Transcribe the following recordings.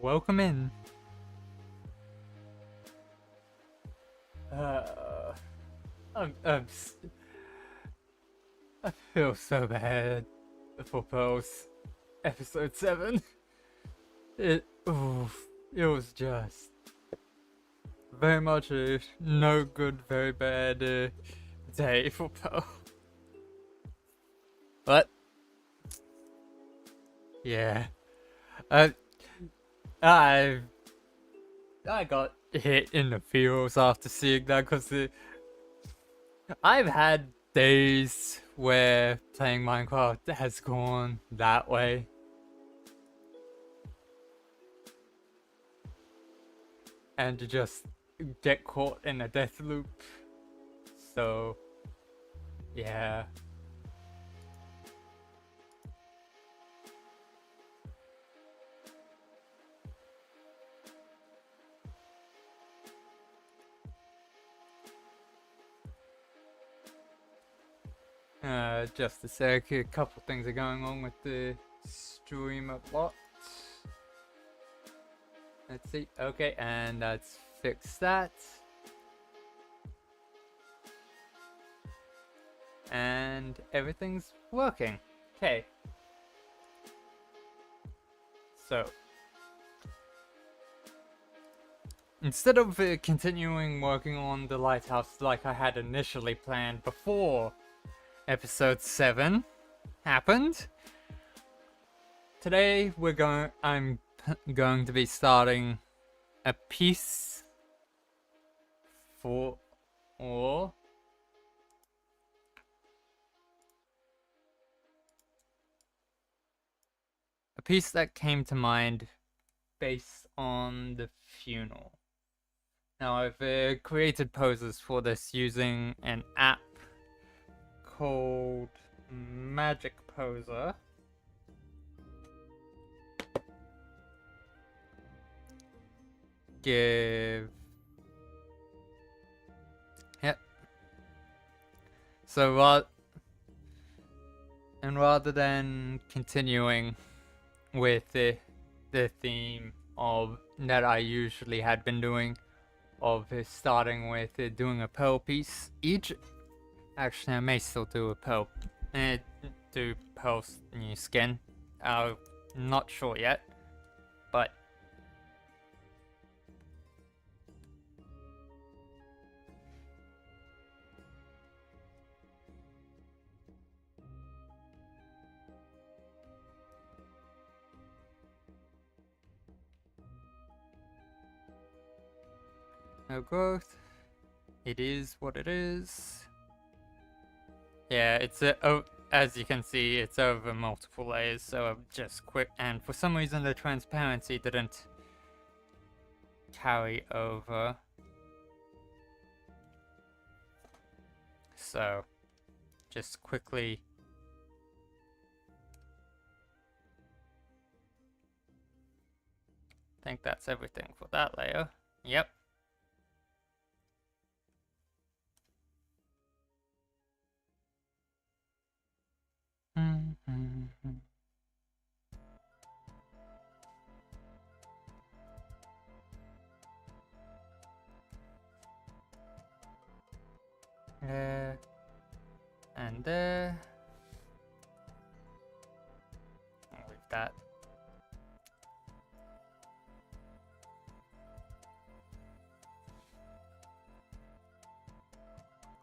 welcome in. Uh, I'm I feel so bad for Pulse episode 7. It was just very much a no good, very bad day for Pearl. But yeah, I I I got hit in the feels after seeing that because I've had days where playing Minecraft has gone that way. And to just get caught in a death loop. So, yeah. Just a sec, a couple things are going on with the stream a lot. Let's see, okay, and let's fix that. And everything's working. Okay. So, instead of continuing working on the lighthouse like I had initially planned before episode 7 happened, today I'm going to be starting a piece for a piece that came to mind based on the funeral. Now I've created poses for this using an app called Magic Poser. Yep. So rather than continuing with the theme of that I usually had been doing, of starting with doing a pearl piece each. Actually, I may still do a pearl, do pearl new skin. I'm not sure yet, but no growth. It is what it is. Yeah, it's as you can see, it's over multiple layers, so I've just quit. And for some reason, the transparency didn't carry over. So, just quickly. I think that's everything for that layer. Yep. There and there. I'll leave that.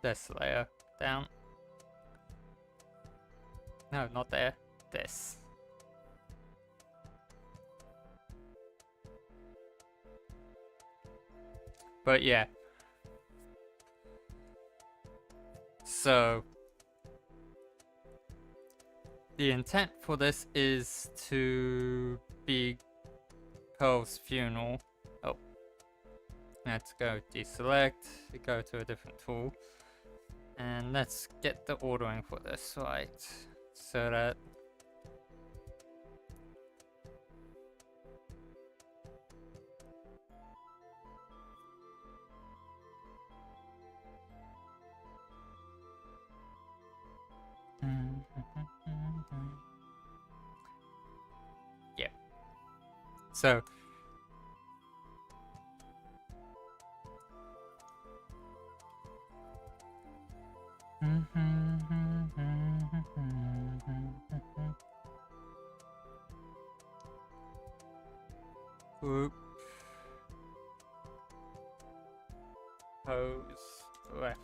This layer down. No, not there. This. But yeah. So the intent for this is to be Pearl's funeral. Oh. Let's go deselect, go to a different tool. And let's get the ordering for this right. So that yeah. So Whoop. Pose reference.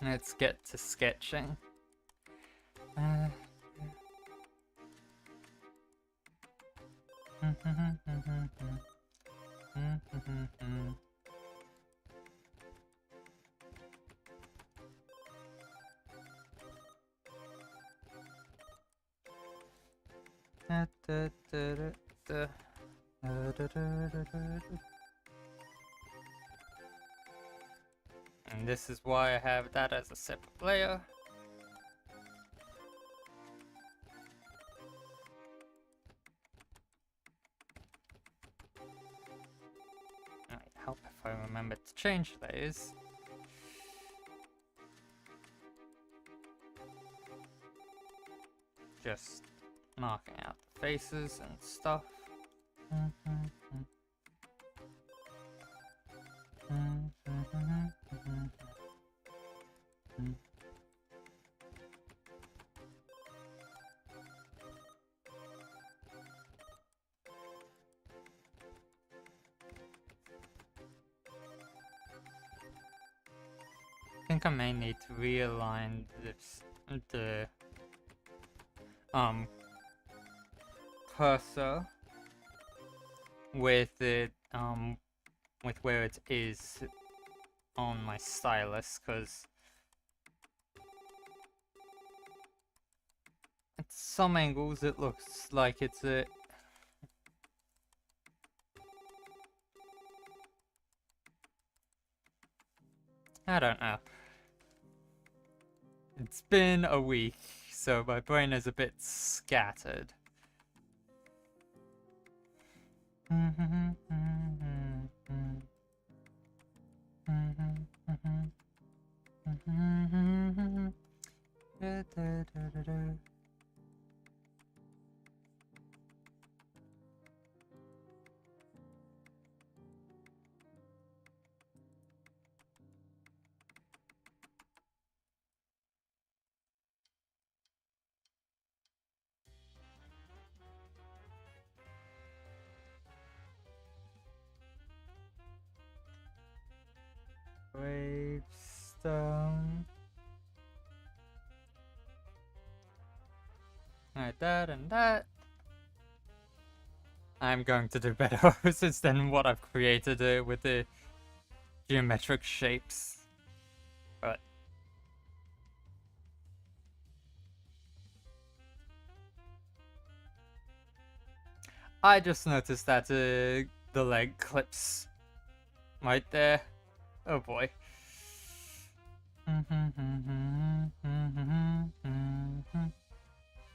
Let's get to sketching. And this is why I have that as a separate layer. Might help if I remember to change layers. Just marking out the faces and stuff. I think I may need to realign this, the cursor with it with where it is on my stylus, because at some angles it looks like it's a I don't know. It's been a week, so my brain is a bit scattered. Gravestone. Alright, that and that. I'm going to do better houses than what I've created with the geometric shapes. But I just noticed that the leg clips right there. Oh boy.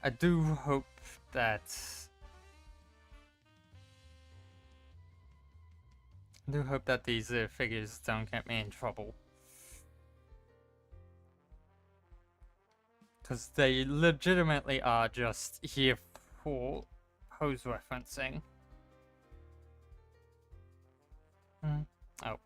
I do hope that these figures don't get me in trouble, because they legitimately are just here for pose referencing. Oh.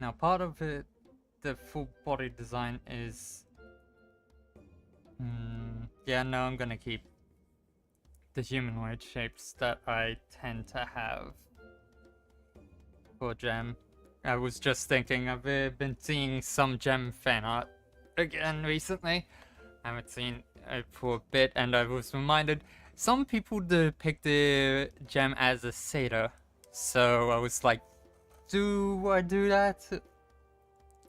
Now, part of it, the full body design is... yeah, no, I'm gonna keep the humanoid shapes that I tend to have for Gem. I was just thinking, I've been seeing some Gem fan art again recently. I haven't seen it for a bit, and I was reminded some people depict the Gem as a satyr. So I was like, do I do that?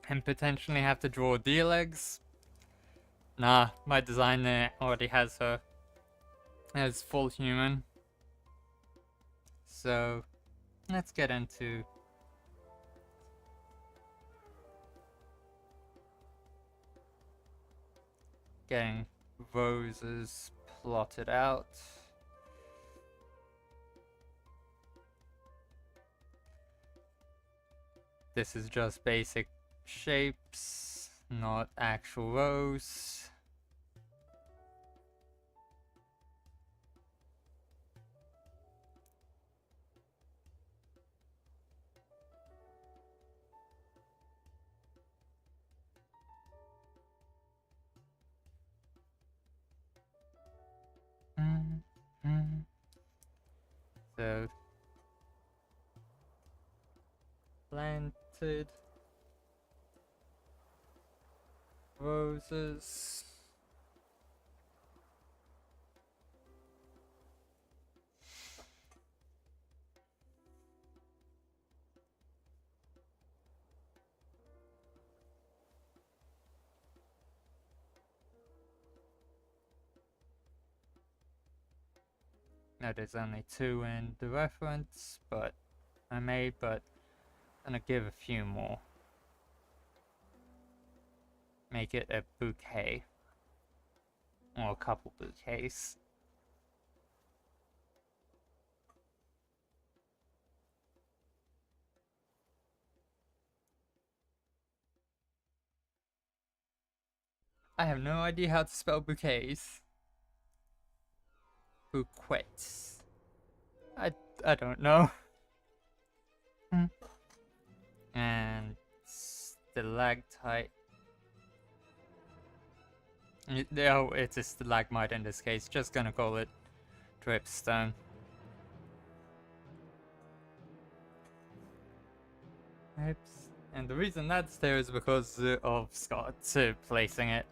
And potentially have to draw deer legs? Nah, my designer already has her as full human. So let's get into getting roses plotted out. This is just basic shapes, not actual rows. So planted roses. Now there's only 2 in the reference, but I'm gonna give a few more. Make it a bouquet. Or a couple bouquets. I have no idea how to spell bouquets. Bouquets. I don't know. And stalactite. Oh, it's a stalagmite in this case. Just gonna call it dripstone. Oops. And the reason that's there is because of Scott placing it.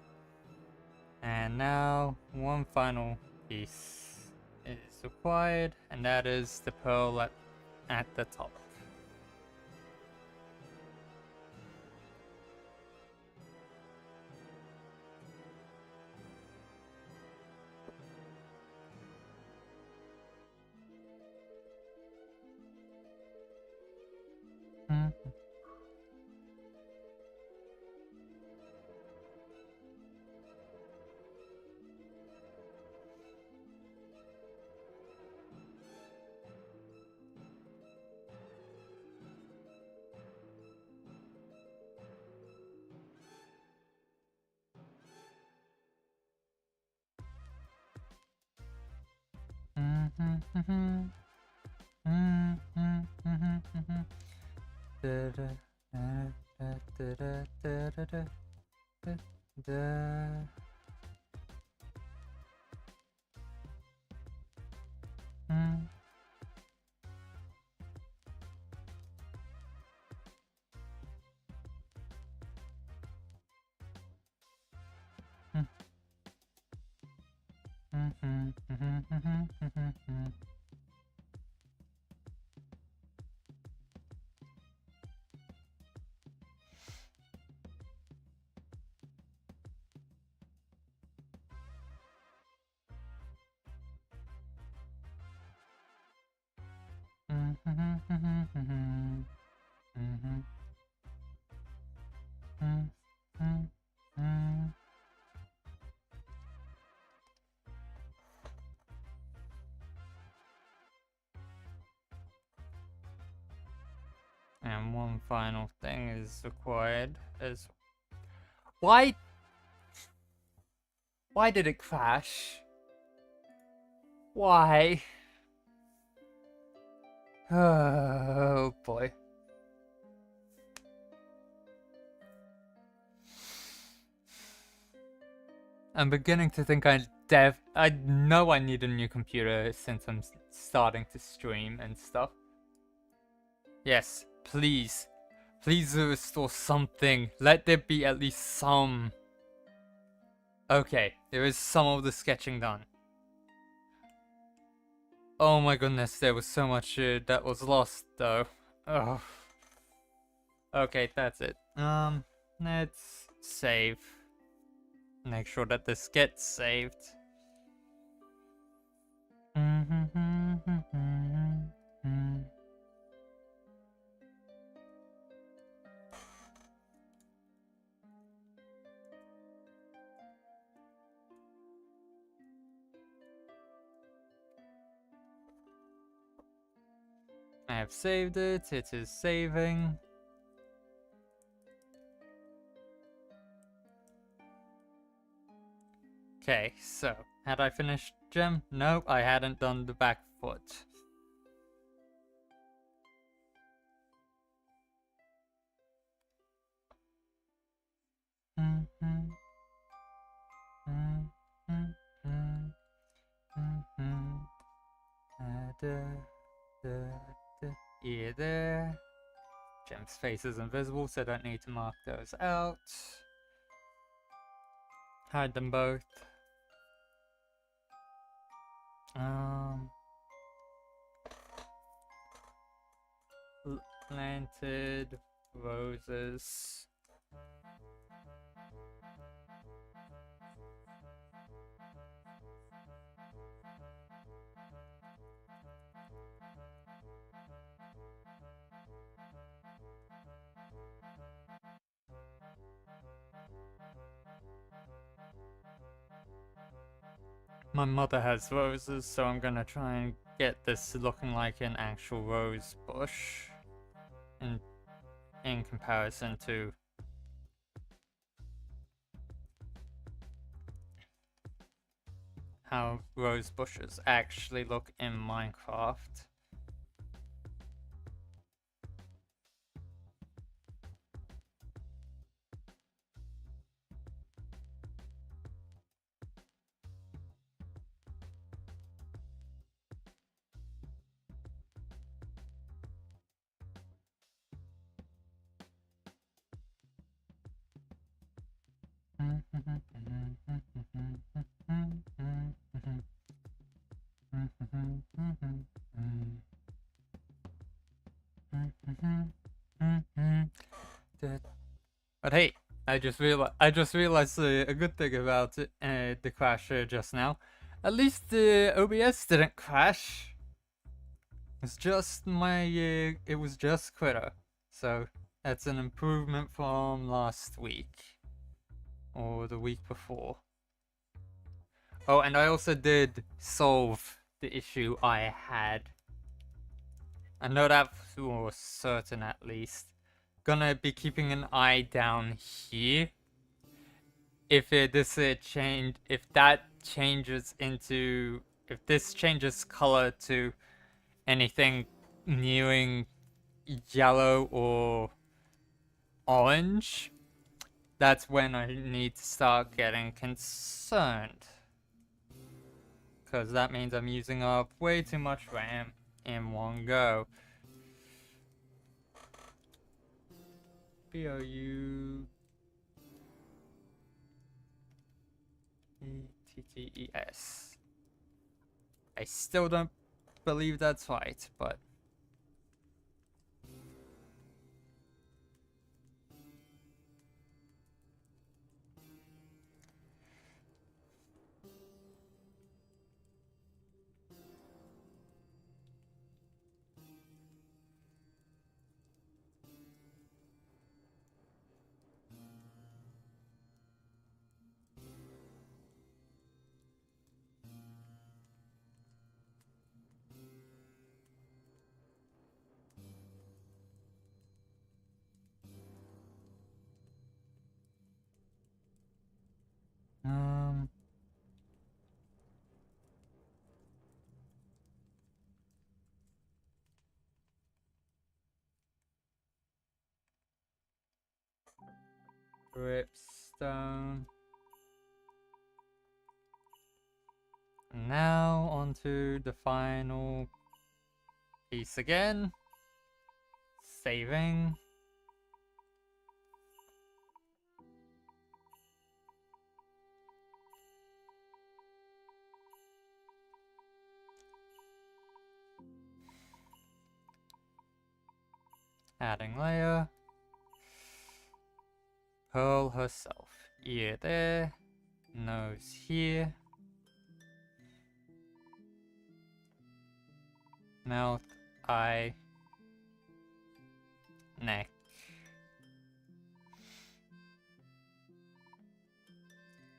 And now, one final piece is required, and that is the pearl at the top. And one final thing is required is why did it crash? Why? Oh boy. I'm beginning to think I know I need a new computer since I'm starting to stream and stuff. Yes, please. Please restore something. Let there be at least some. Okay, there is some of the sketching done. Oh my goodness, there was so much that was lost though. Oh. Okay, that's it. Let's save. Make sure that this gets saved. I have saved it. It is saving. Okay, so had I finished gem? Nope, I hadn't done the back foot. Yeah, there. Gem's face is invisible, so I don't need to mark those out. Hide them both. Planted roses. My mother has roses, so I'm gonna try and get this looking like an actual rose bush in comparison to how rose bushes actually look in Minecraft. But hey, I just realized a good thing about the crash just now. At least the OBS didn't crash. It's just it was just Critter. So that's an improvement from last week or the week before. Oh, and I also did solve the issue I had. I know that for certain at least. Gonna be keeping an eye down here. If if this changes color to anything nearing yellow or orange, that's when I need to start getting concerned. Because that means I'm using up way too much RAM in one go. BOUTTES. I still don't believe that's right, but Dripstone. Now onto the final piece again. Saving. Adding layer. Pearl herself. Ear there. Nose here. Mouth, eye, neck.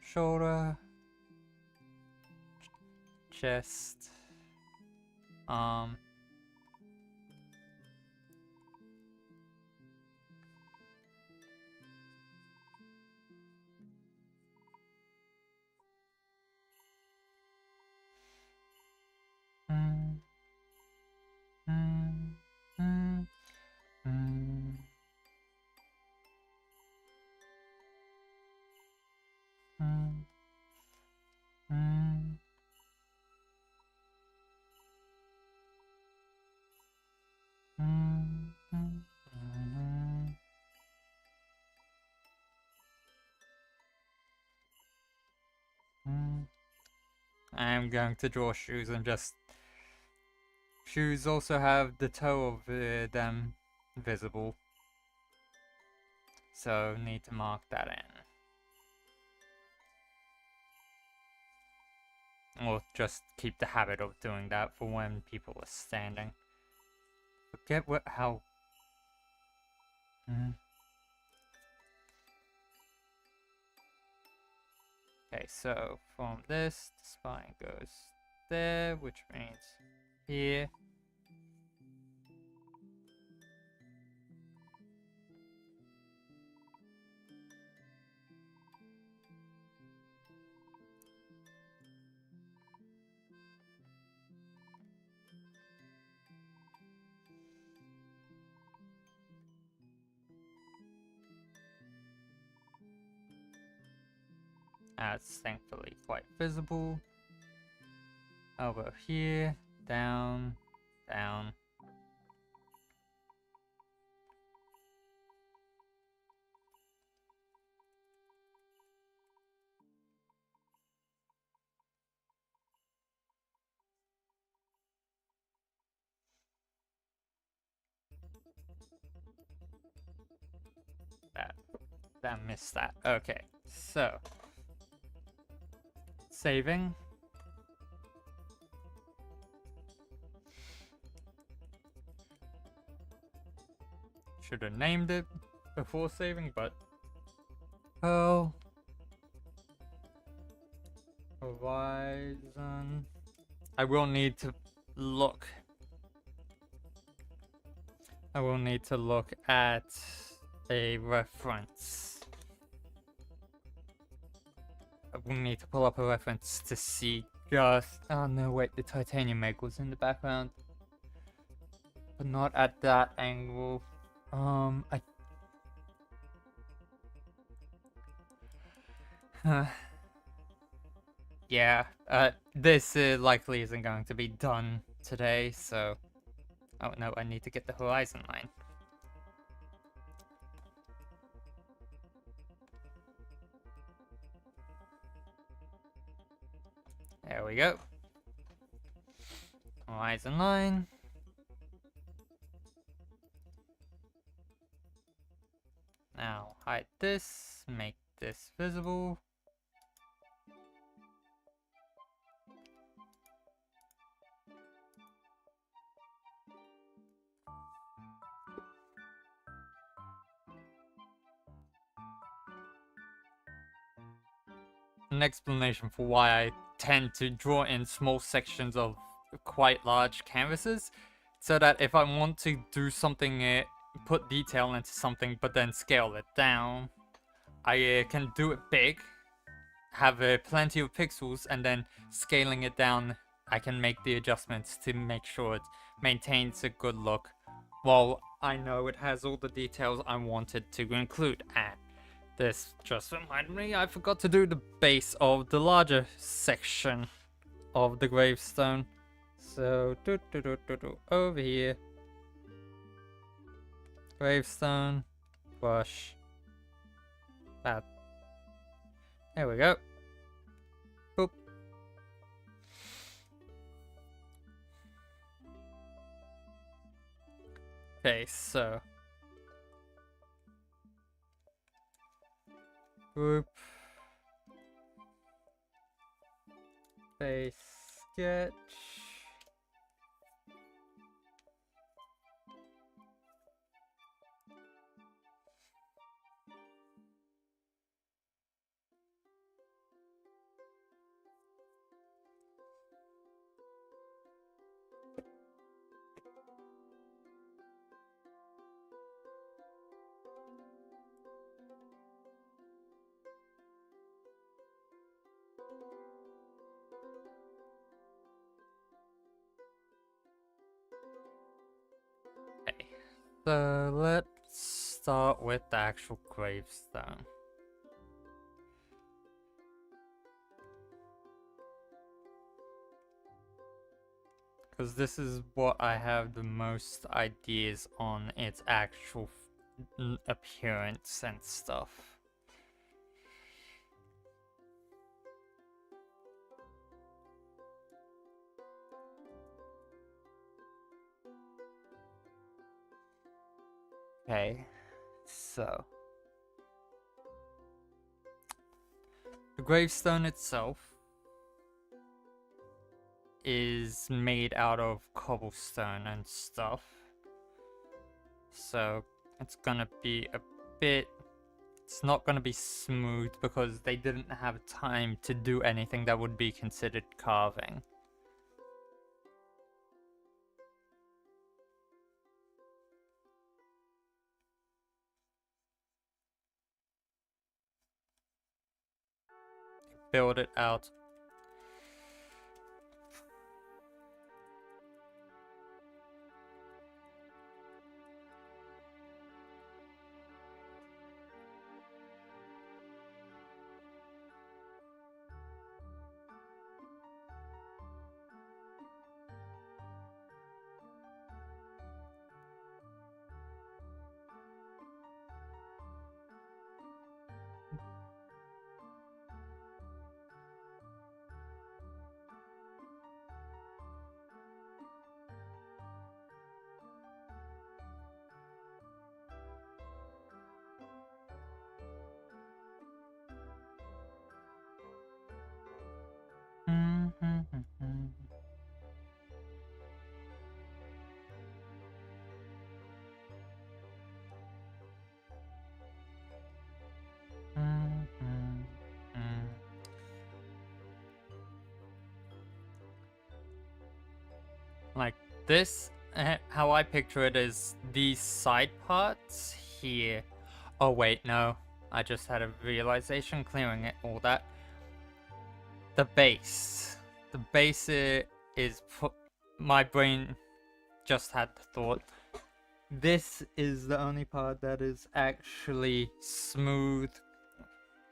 Shoulder. Chest. Arm. I'm going to draw shoes and just... Shoes also have the toe of them visible. So need to mark that in. Or just keep the habit of doing that for when people are standing. Forget how... Okay, so from this, the spine goes there, which means here. That's thankfully quite visible. Elbow here, down, down. That missed that. Okay, so saving. Should have named it before saving, but Pearl Horizon. I will need to look. I will need to look at a reference. I will need to pull up a reference to see just... Oh no, wait, the titanium egg was in the background. But not at that angle. Yeah, this likely isn't going to be done today, so... Oh no, I need to get the horizon line. There we go. Horizon line. Now hide this, make this visible. An explanation for why I tend to draw in small sections of quite large canvases, so that if I want to do something, put detail into something but then scale it down, I can do it big, have plenty of pixels, and then scaling it down I can make the adjustments to make sure it maintains a good look, while I know it has all the details I wanted to include. And this just reminded me, I forgot to do the base of the larger section of the gravestone. So, over here. Gravestone. Brush. That. There we go. Boop. Okay, so. Group. Face sketch. Okay, so let's start with the actual gravestone. Because this is what I have the most ideas on its actual appearance and stuff. Okay, so the gravestone itself is made out of cobblestone and stuff. So it's gonna be a bit... It's not gonna be smooth because they didn't have time to do anything that would be considered carving. Build it out. Like this, how I picture it is these side parts here. Oh wait, no. I just had a realization clearing it, all that. The base. The base is... My brain just had the thought. This is the only part that is actually smooth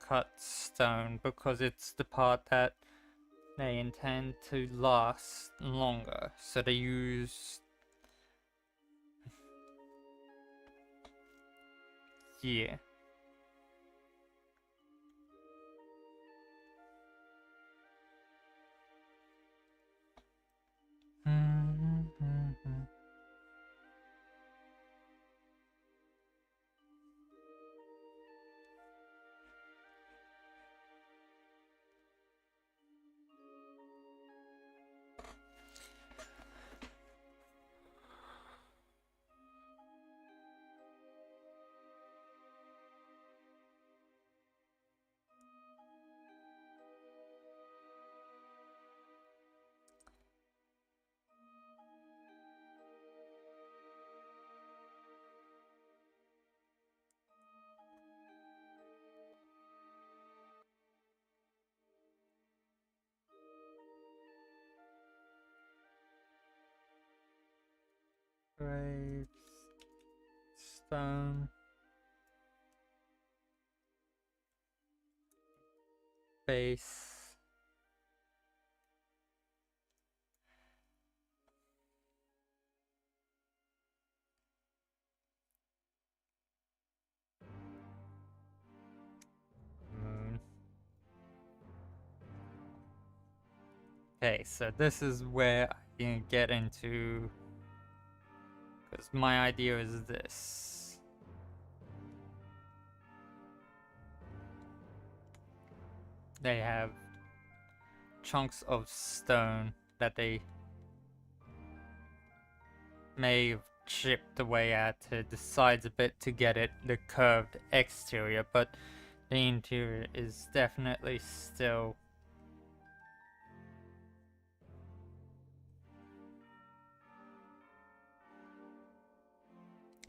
cut stone because it's the part that they intend to last longer. So they use... Yeah. Graves, stone, base, Okay, so this is where I can get into, because my idea is this. They have chunks of stone that they may have chipped away at the sides a bit to get it the curved exterior, but the interior is definitely still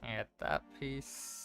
at that piece.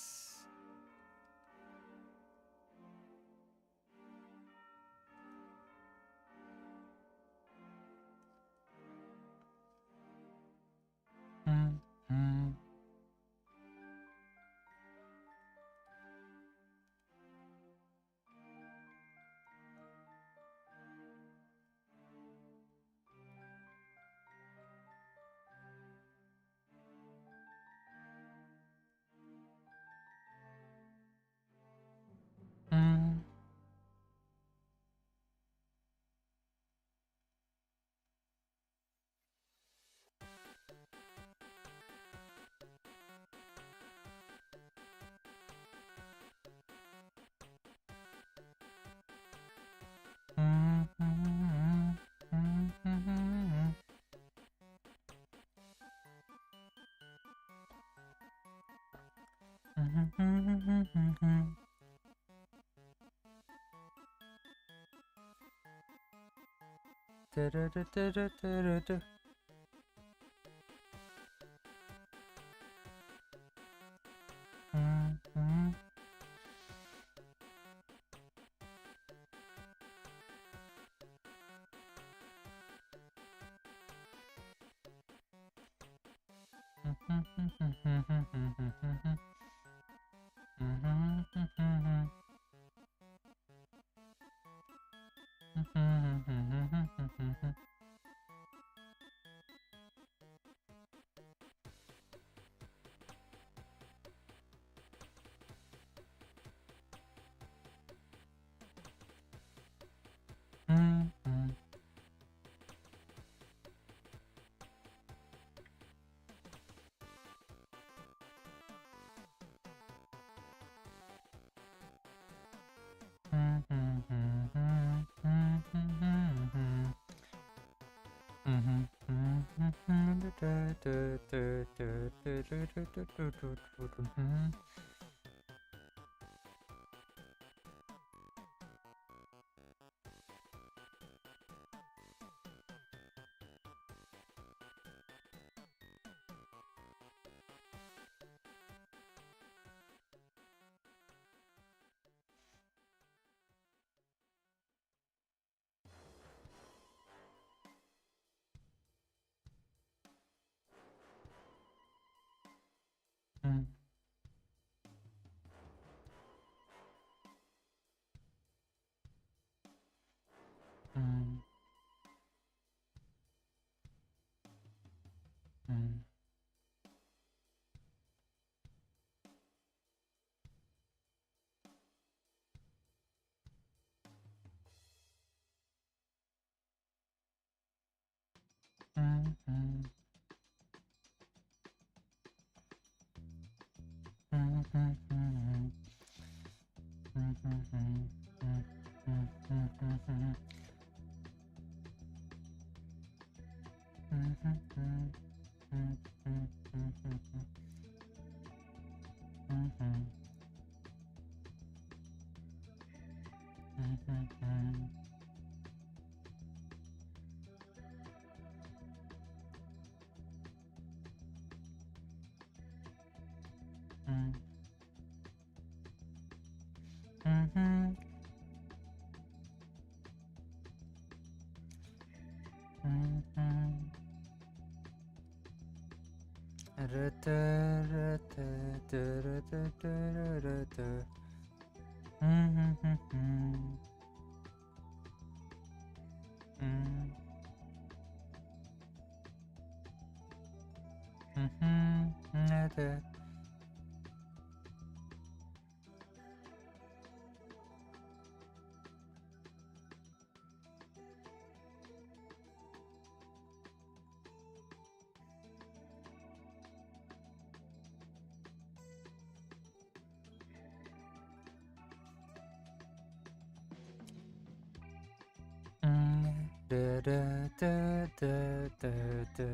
da, da, da, da.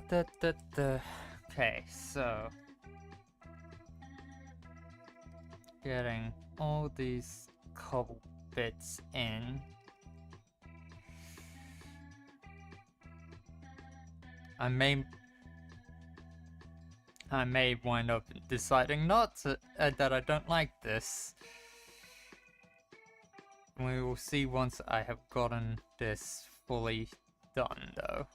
Da, da, da. Okay, so getting all these cobble bits in. I may wind up deciding not to, that I don't like this. We will see once I have gotten this fully done, though.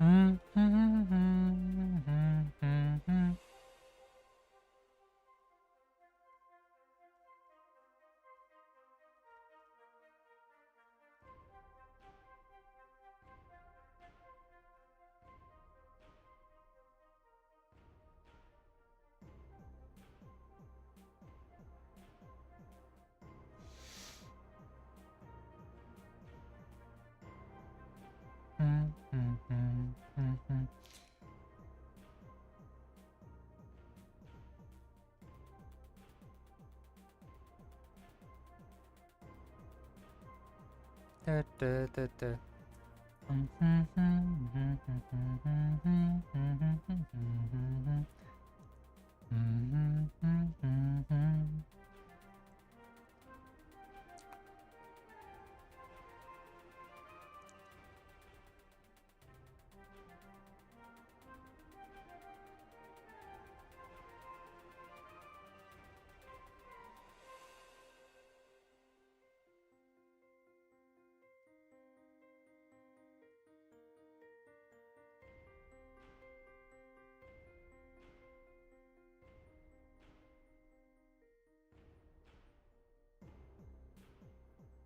Mm-hmm.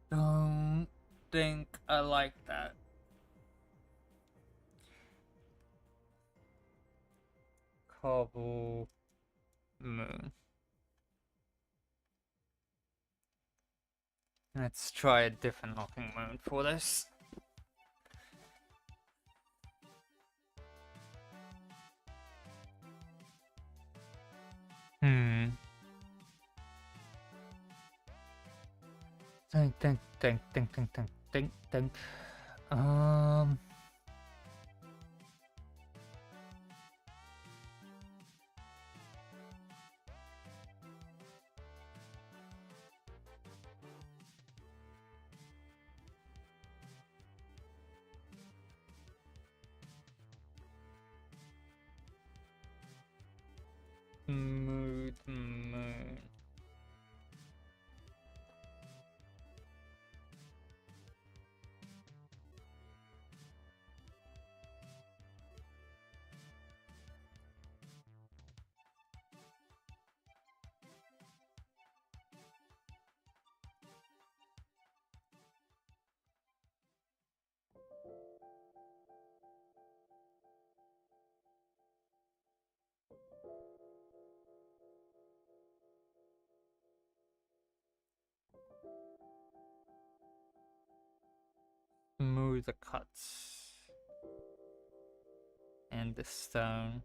Don't think I like that. Cobble moon. Let's try a different looking moon for this. Think. Mood moon. Move the cuts and the stone,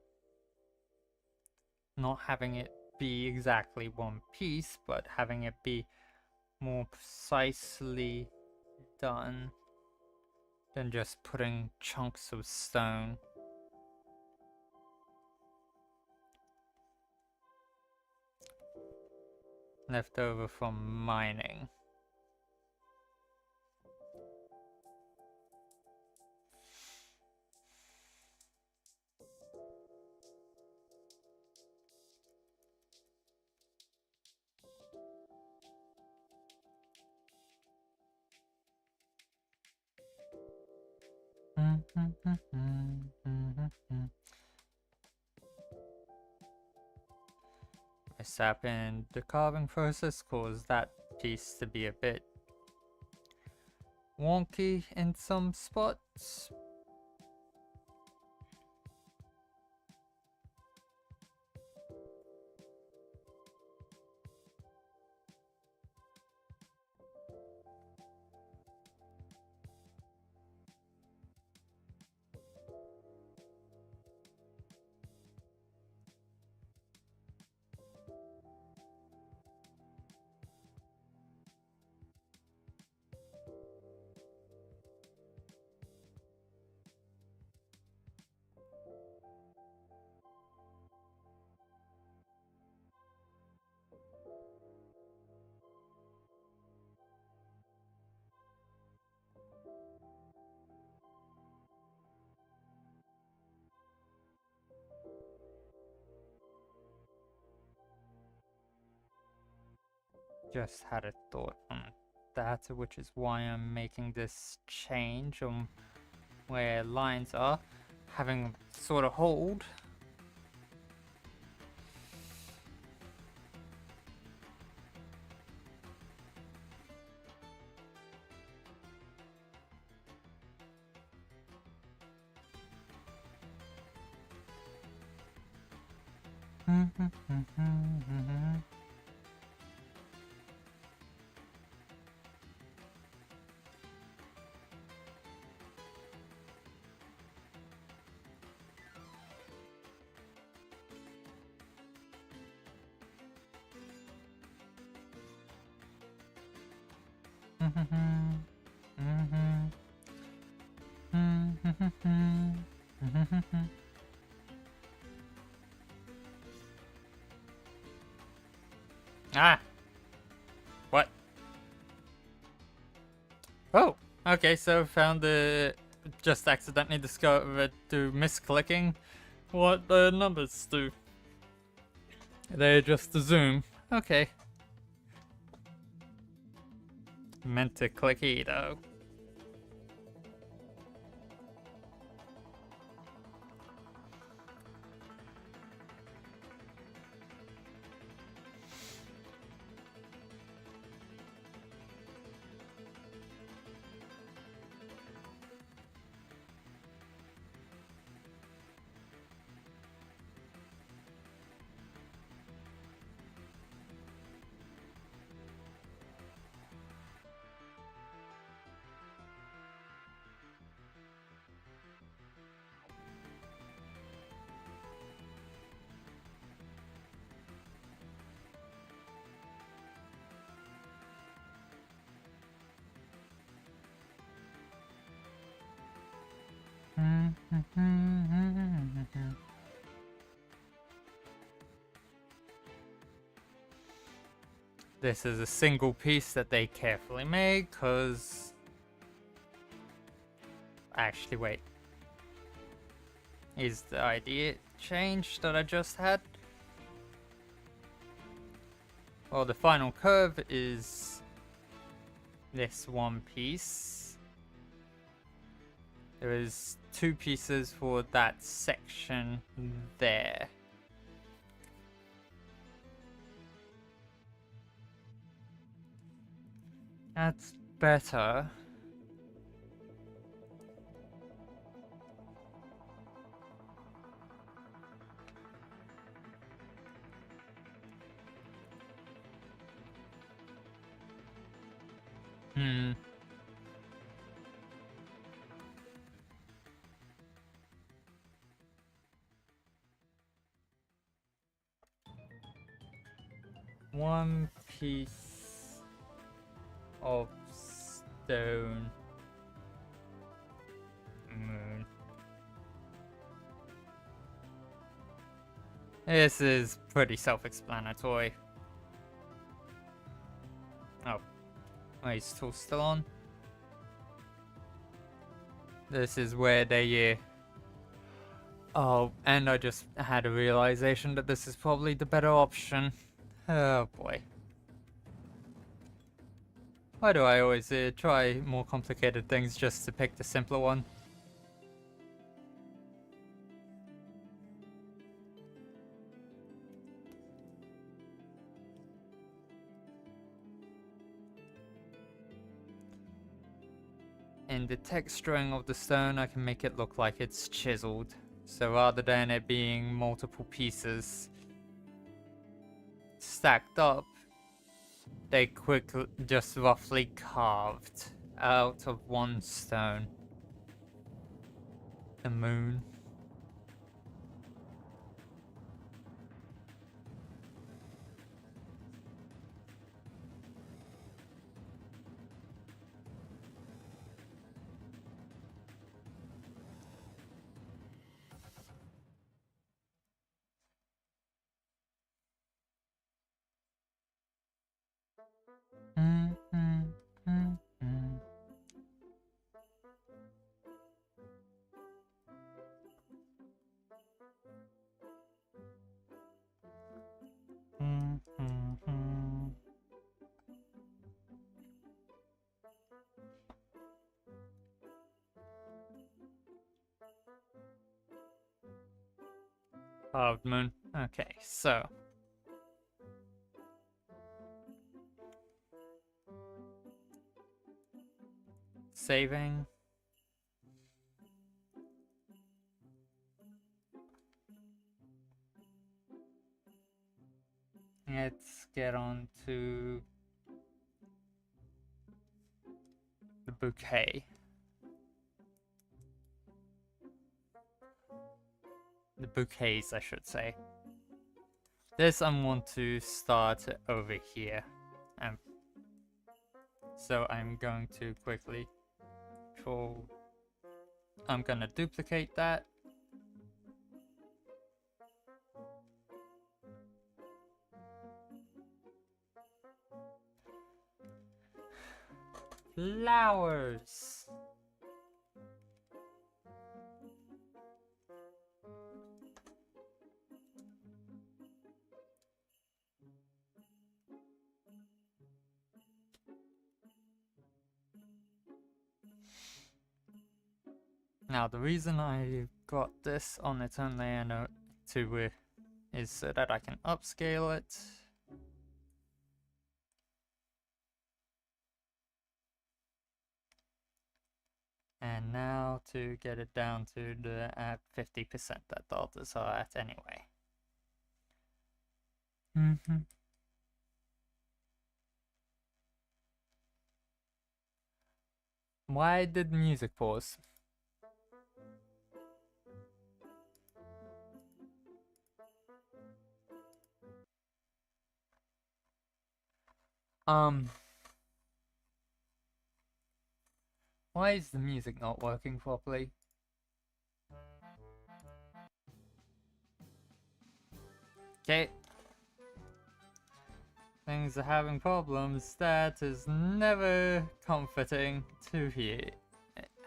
not having it be exactly one piece, but having it be more precisely done than just putting chunks of stone. Left over from mining. Mishap in the carving process caused that piece to be a bit wonky in some spots. Just had a thought on that, which is why I'm making this change on where lines are, having sort of hold. Ah! What? Oh! Okay, so found the... Just accidentally discovered through misclicking what the numbers do. They adjust the zoom. Okay. Meant to click E though. This is a single piece that they carefully made, cause... Actually, wait. Is the idea change that I just had? Well, the final curve is this one piece. There is two pieces for that section there. That's better. One piece of stone moon. This is pretty self-explanatory. Oh, wait, is tool still on? This is where they oh, and I just had a realization that this is probably the better option. Oh boy. Why do I always try more complicated things just to pick the simpler one? in the texturing of the stone, I can make it look like it's chiseled. So rather than it being multiple pieces stacked up, they quickly just roughly carved out of one stone. The moon. Carved moon. Okay, so saving. Let's get on to the bouquet. The bouquets, I should say. This I want to start over here. So I'm going to quickly control. I'm gonna duplicate that. Flowers. Now the reason I got this on its own layer note to is so that I can upscale it. And now to get it down to the at 50% that the others are at anyway. Why did the music pause? Why is the music not working properly? Okay. Things are having problems. That is never comforting to hear.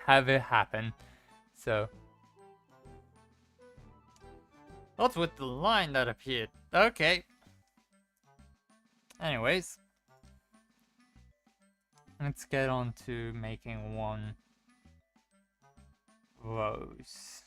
Have it happen. So. What's with the line that appeared? Okay. Anyways. Let's get on to making one rose.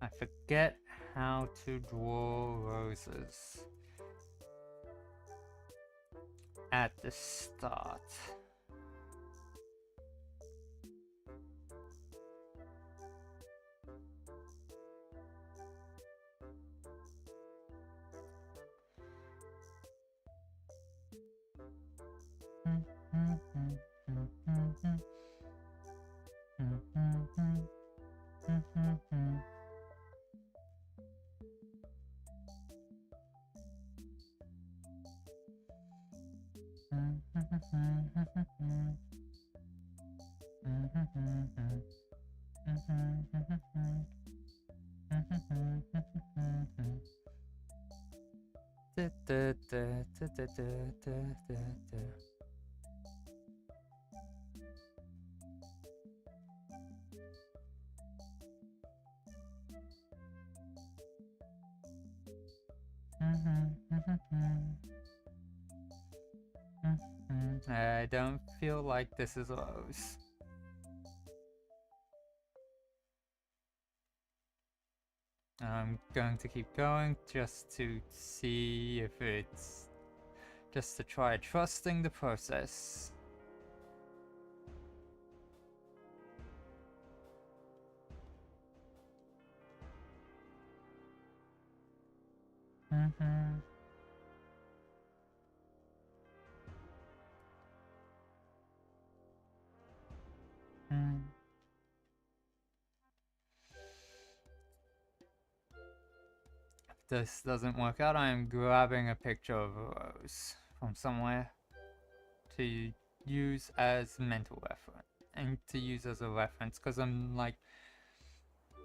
I forget how to draw roses at the start. I don't feel like this is Rose. I'm going to keep going just to see if it's... just to try trusting the process. If this doesn't work out, I am grabbing a picture of Rose from somewhere to use as mental reference and to use as a reference, because I'm like,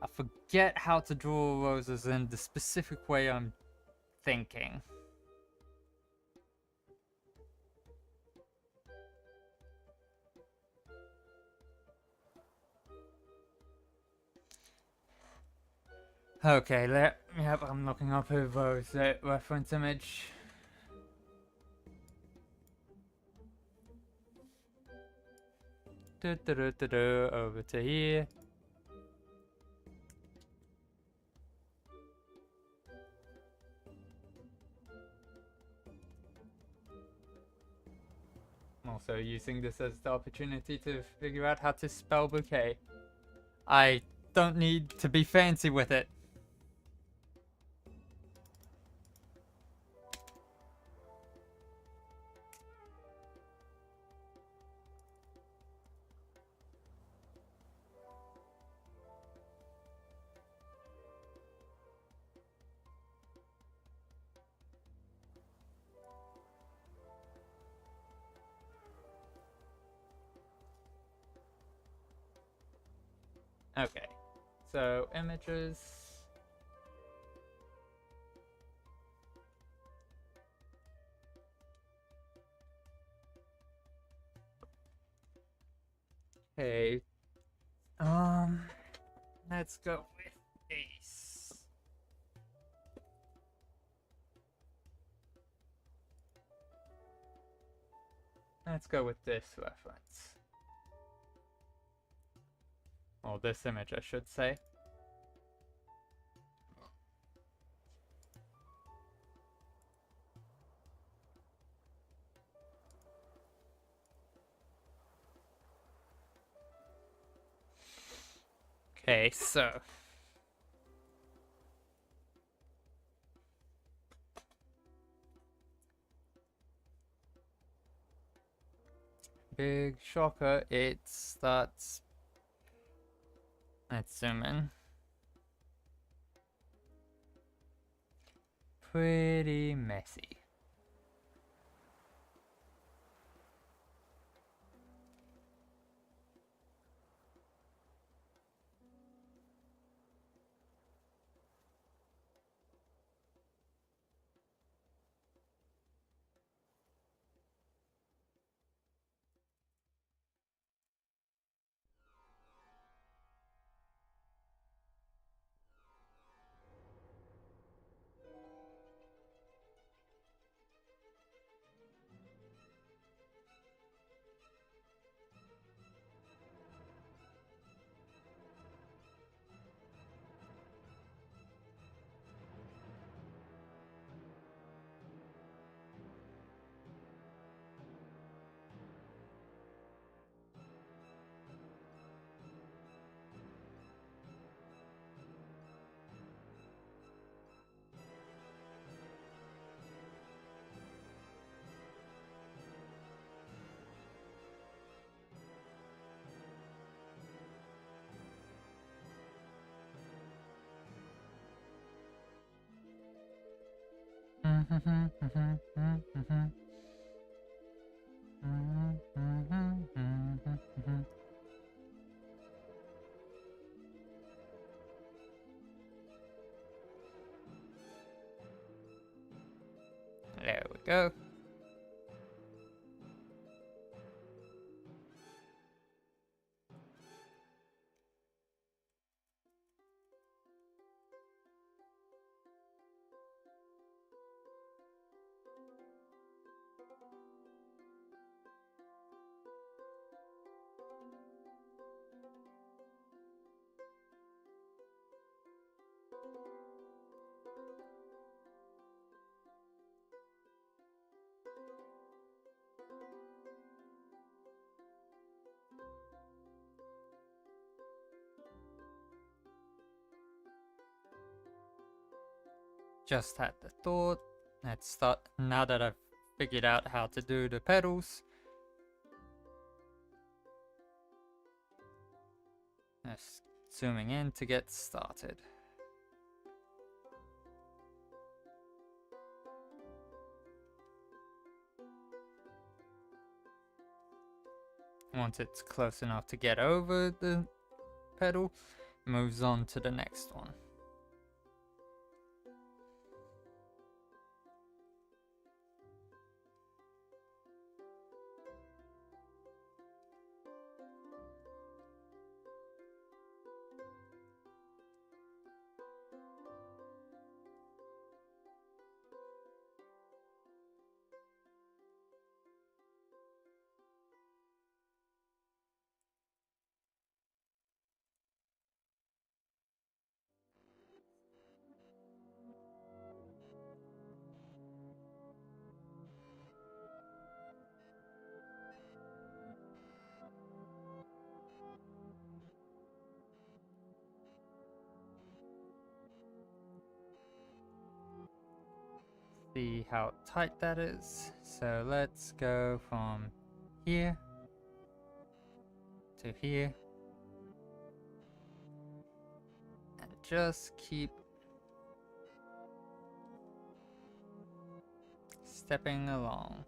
I forget how to draw roses in the specific way I'm thinking. Okay, yep, I'm looking up a rose reference image. Over to here. I'm also using this as the opportunity to figure out how to spell bouquet. I don't need to be fancy with it. Okay, so images. Okay, let's go with ace. Let's go with this reference. Or this image, I should say. Okay, so big shocker, it starts. Let's zoom in. Pretty messy. There we go. Just had the thought. Let's start. Now that I've figured out how to do the pedals, just zooming in to get started. Once it's close enough to get over the pedal, moves on to the next one. See how tight that is. So let's go from here to here and just keep stepping along.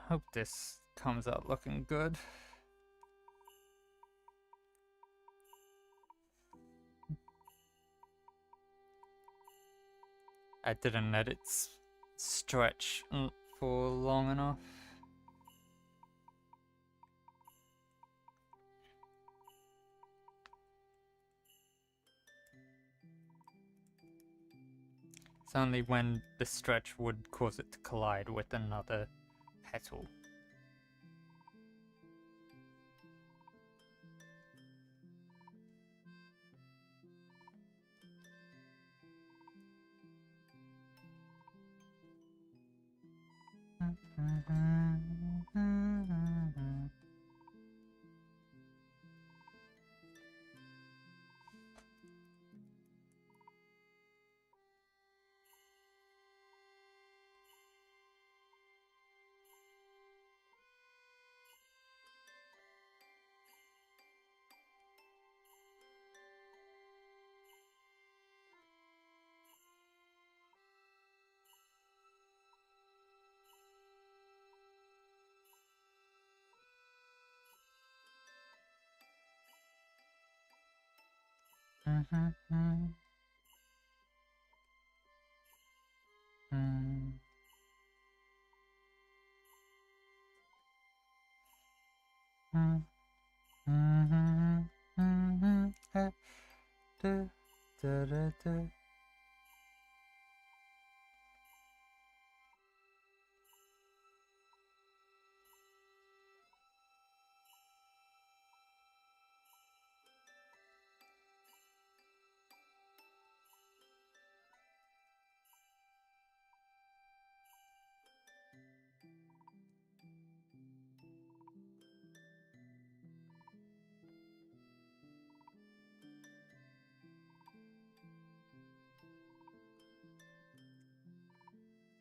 Hope this comes out looking good. I didn't let it stretch for long enough. It's only when the stretch would cause it to collide with another petal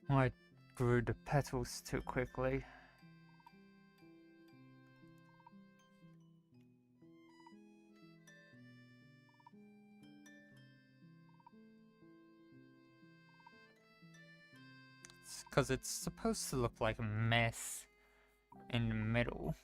I grew the petals too quickly. It's because it's supposed to look like a mess in the middle.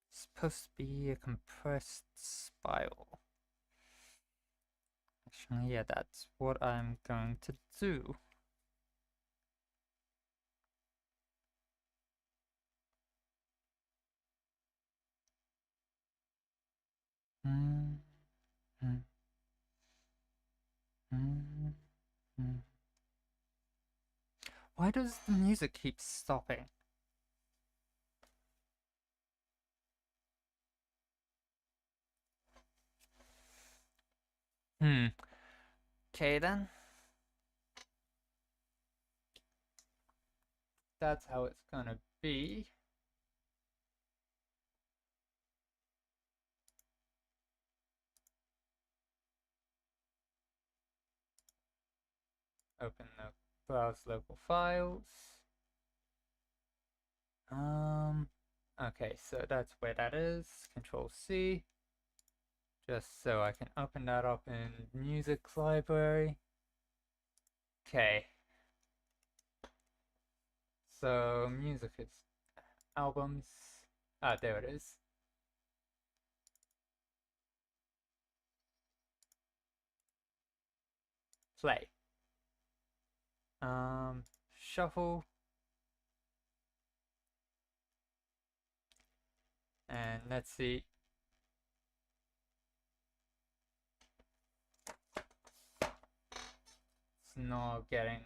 It's supposed to be a compressed spiral. Actually, yeah, that's what I'm going to do. Why does the music keep stopping? Okay then. That's how it's gonna be. Open the browse local files. Okay, so that's where that is. Control C. Just so I can open that up in music library. Okay. So music is albums. Ah, there it is. Play. Shuffle. And let's see. It's not getting.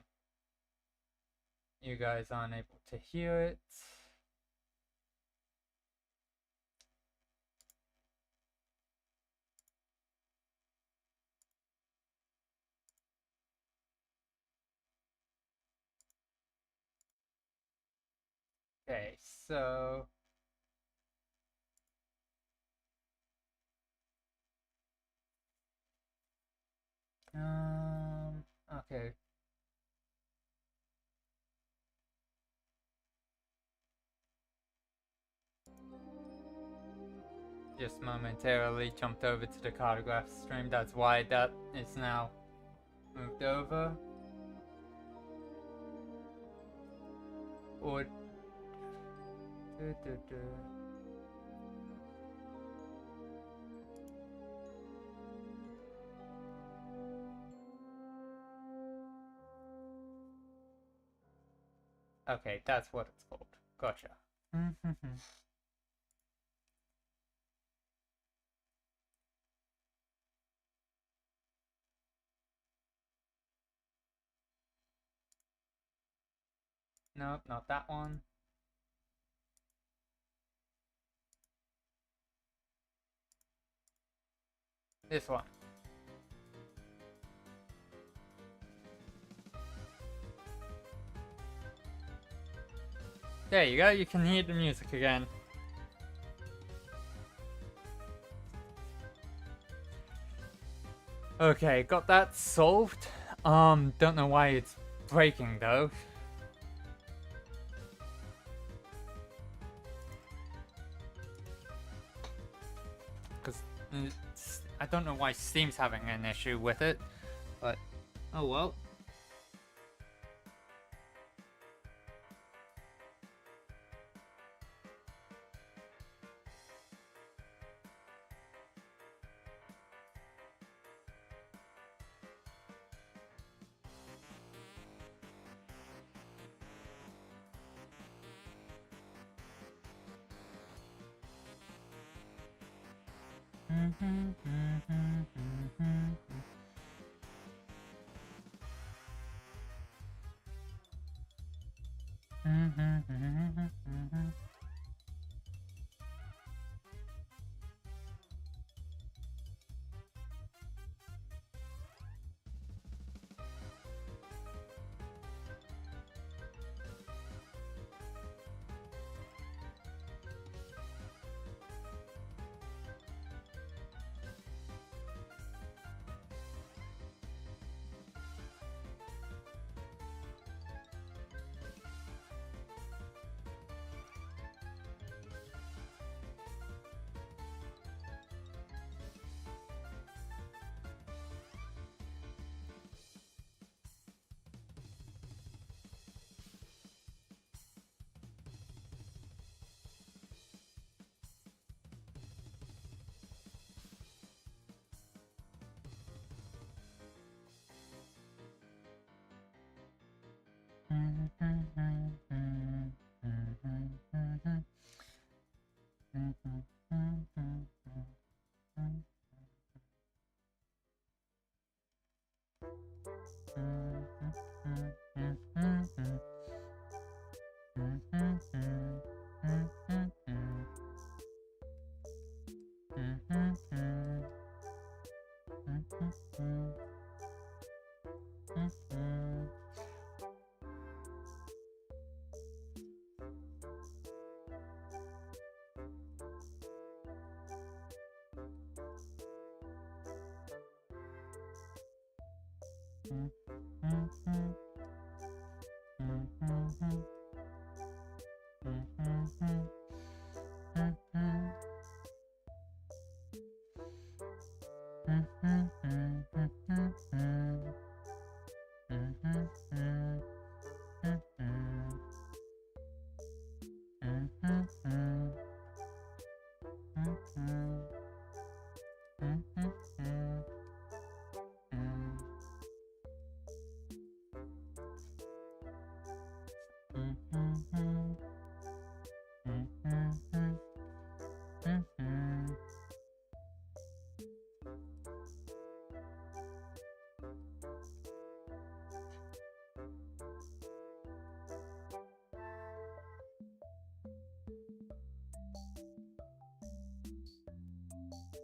You guys aren't able to hear it. Okay, so okay. Just momentarily jumped over to the cartograph stream. That's why that is now moved over. Or okay, that's what it's called. Gotcha. Nope, not that one. This one. There you go, you can hear the music again. Okay, got that solved. Don't know why it's breaking though. Because I don't know why Steam's having an issue with it, but oh well.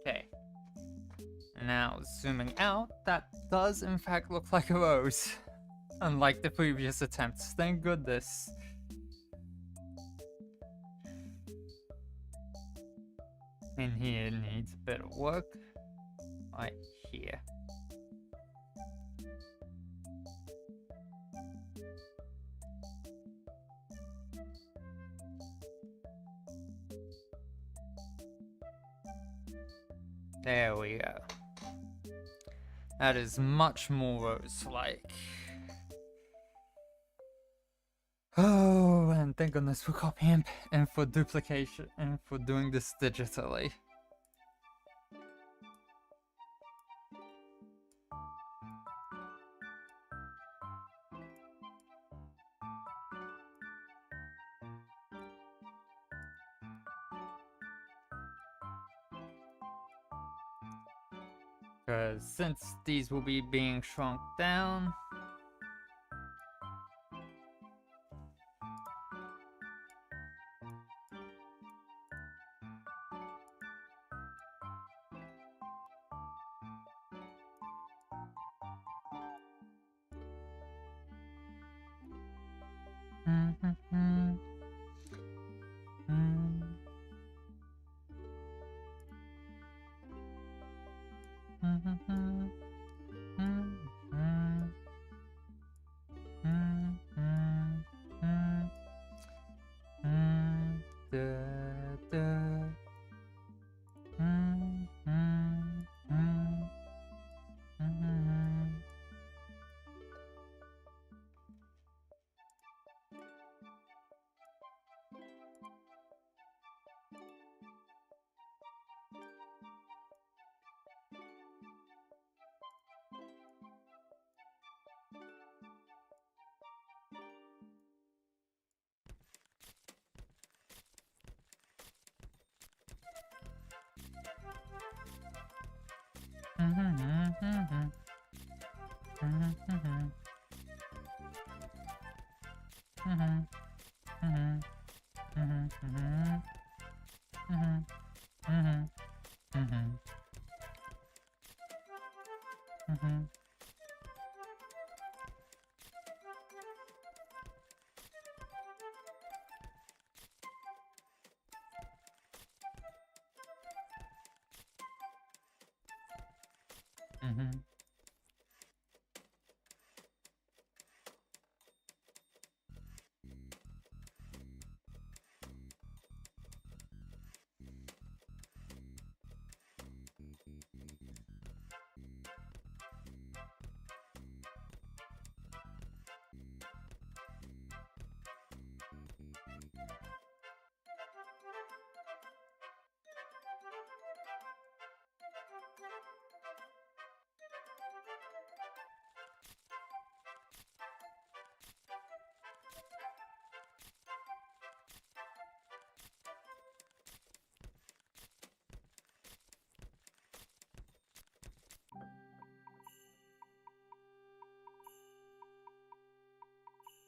Okay. Now, zooming out, that does in fact look like a rose. Unlike the previous attempts, thank goodness. In here needs a bit of work. Right here. There we go. That is much more rose-like. Oh, and thank goodness for copying and for duplication and for doing this digitally. Because since these will be being shrunk down,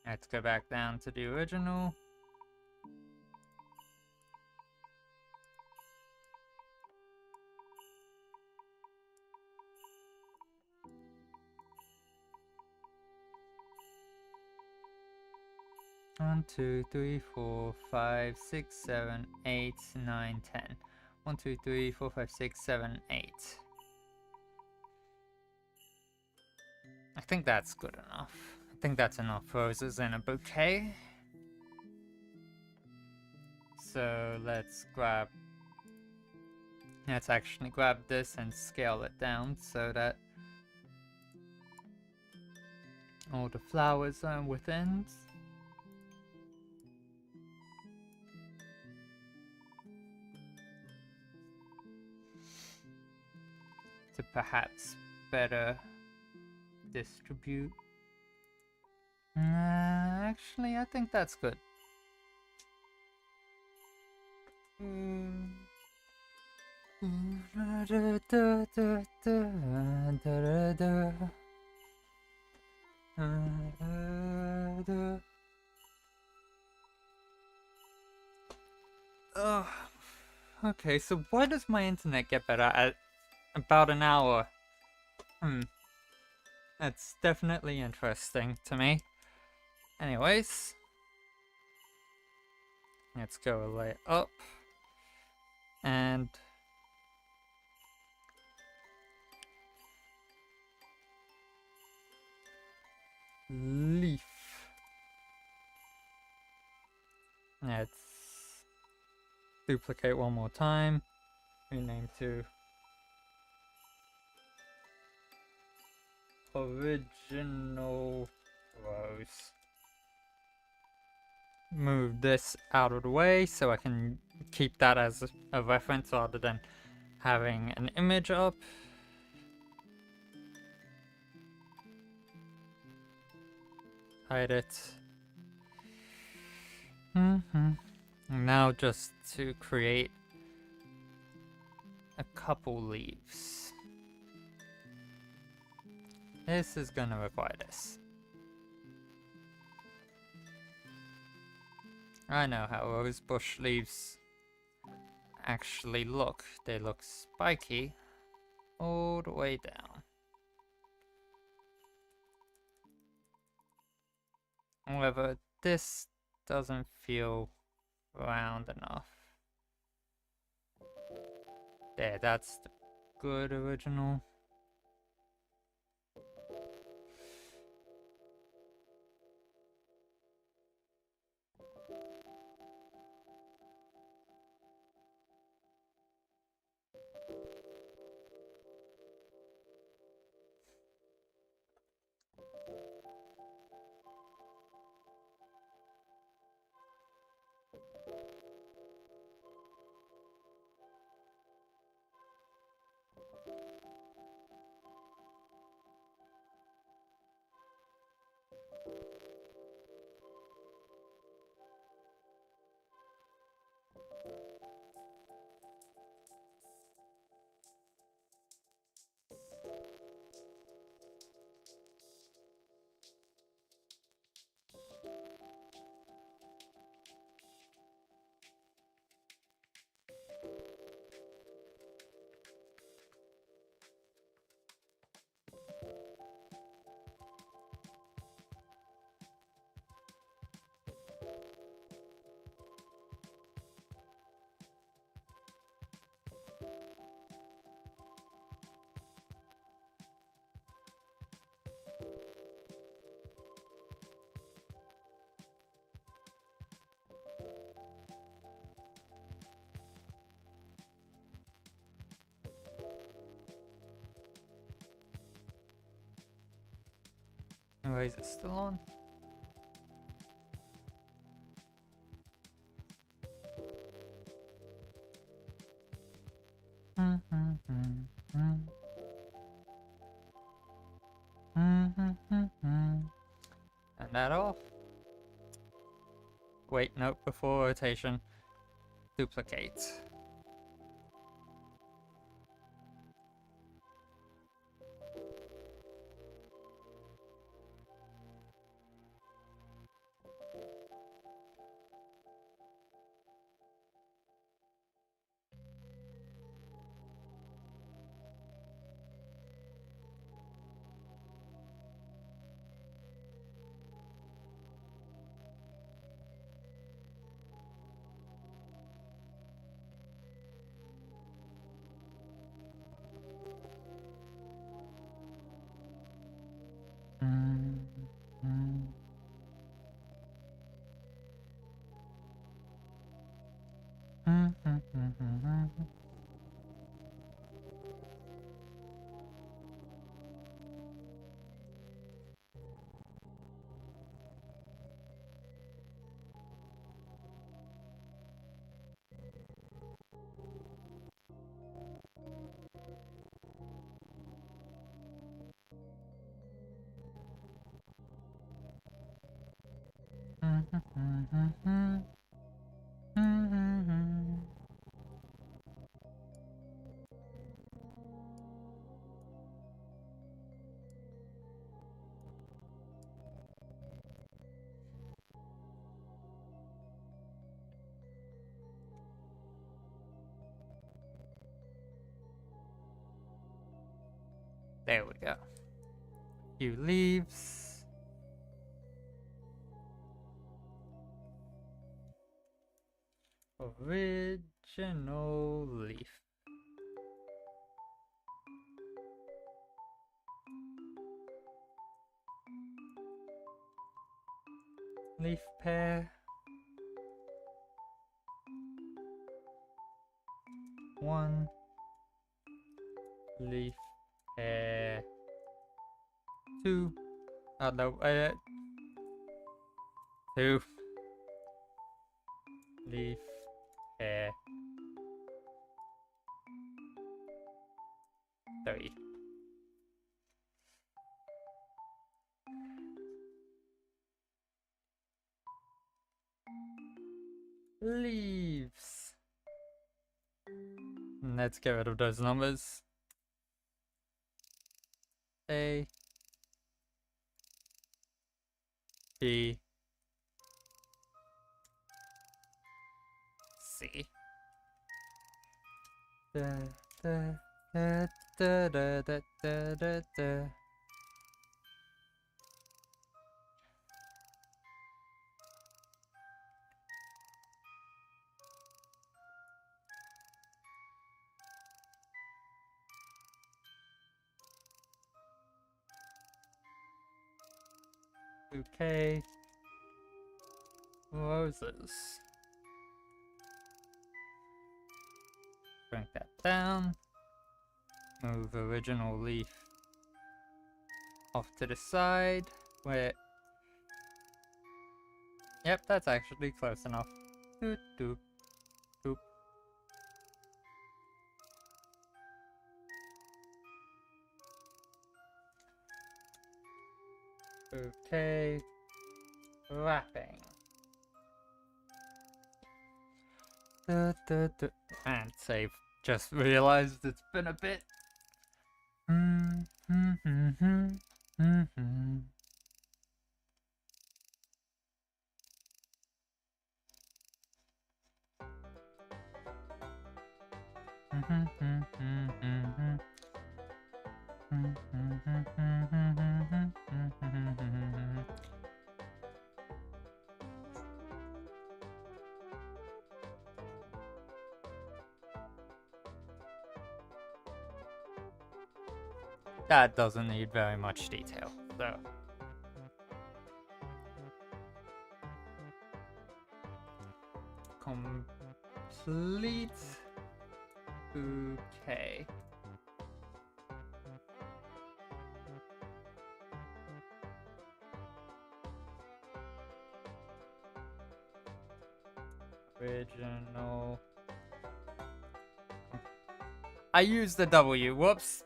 Let's go back down to the original. One, 2, 3, 4, 5, 6, 7, 8, 9, 10. 1, 2, 3, 4, 5, 6, 7, 8. I think that's good enough. I think that's enough roses in a bouquet. So let's actually grab this and scale it down so that all the flowers are within. To perhaps better distribute. Actually, I think that's good. Okay, so why does my internet get better at about an hour? That's definitely interesting to me. Anyways, let's go a layer up. And leaf. Let's duplicate one more time. Rename to original rose. Move this out of the way so I can keep that as a reference rather than having an image up. Hide it. Now just to create a couple leaves. This is gonna require this. I know how rosebush leaves actually look. They look spiky all the way down. However, this doesn't feel round enough. There, that's the good original. Anyway, is it still on? And that off. Wait, nope, before rotation. Duplicate. There we go. Few leaves. Original leaf. Leaf pair. One. Leaf pair. Two. Oh no, two. Leaf pair. Three. Leaves. Let's get rid of those numbers. A. B. C. Da, da, da, da, da, da, da, da, da. Okay. Roses. Bring that down. Move original leaf off to the side. Wait. Yep, that's actually close enough. Doop, doop, doop. Okay. Wrapping. And save. Just realized it's been a bit. That doesn't need very much detail, so. Complete. Okay. Original. I used the W, whoops.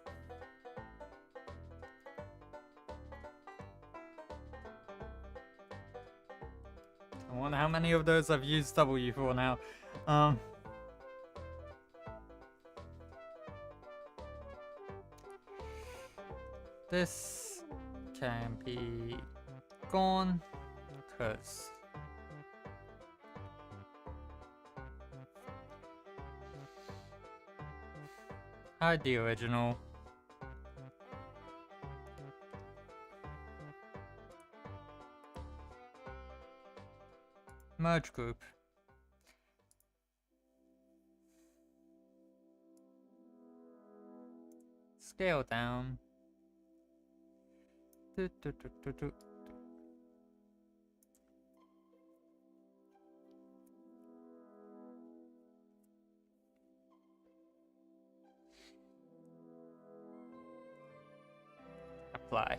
I wonder how many of those I've used W for now. This can be gone, because hide the original. Merge group. Scale down. Apply.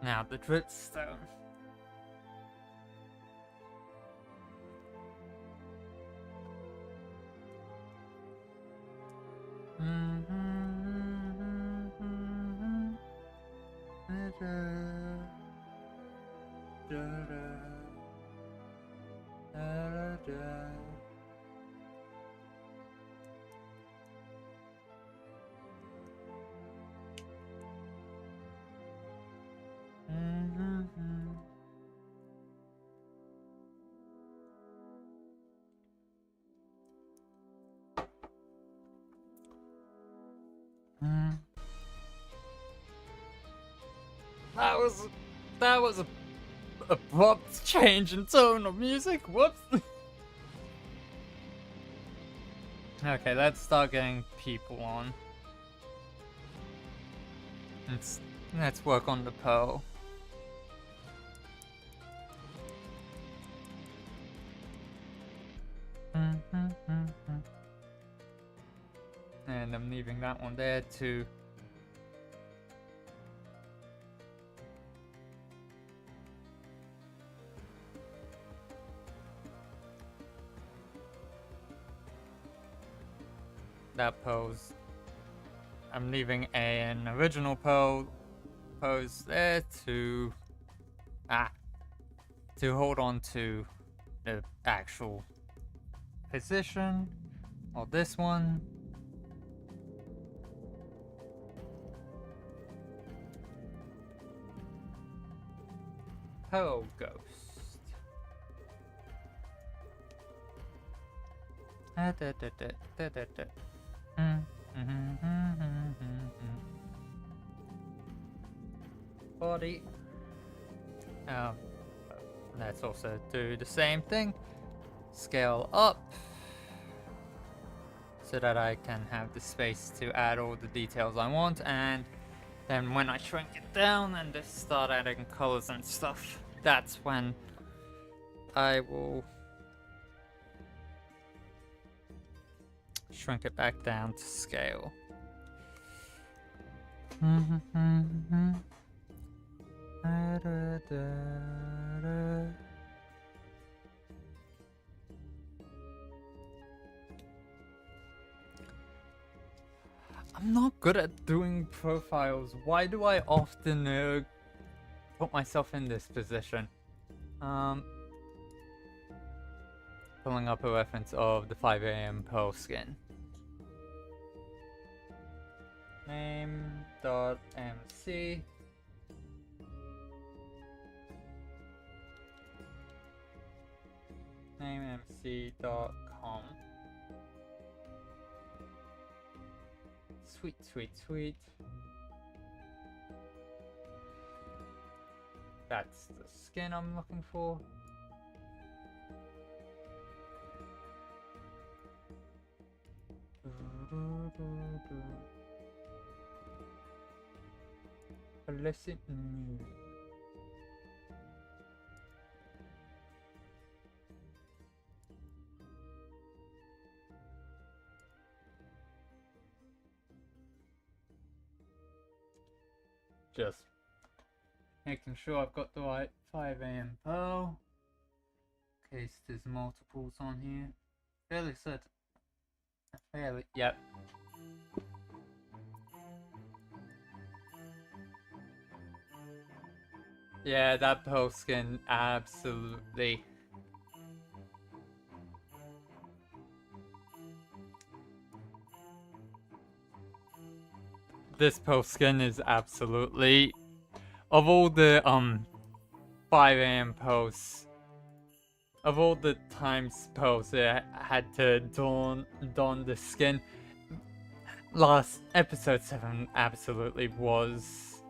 Now the dripstone. That was a abrupt change in tone of music. Whoops. Okay, let's start getting people on. Let's work on the pearl. And I'm leaving that one there too. That pose. I'm leaving an original pose there to hold on to the actual position, or this one. Pearl Ghost. Body. Let's also do the same thing. Scale up. so that I can have the space to add all the details I want, and then when I shrink it down and just start adding colors and stuff, that's when I will shrink it back down to scale. I'm not good at doing profiles. Why do I often put myself in this position? Pulling up a reference of the 5 a.m. Pearl skin. Name.mc. namemc.com. Sweet, sweet, sweet. That's the skin I'm looking for. Illicit nude. Just making sure I've got the right 5 a.m. Pearl. In case there's multiples on here. Fairly certain. Yep. Yeah, that Pearl skin, absolutely. This Pearl skin is absolutely, of all the 5 a.m. posts, of all the times posts that I had to don the skin, last episode 7 absolutely was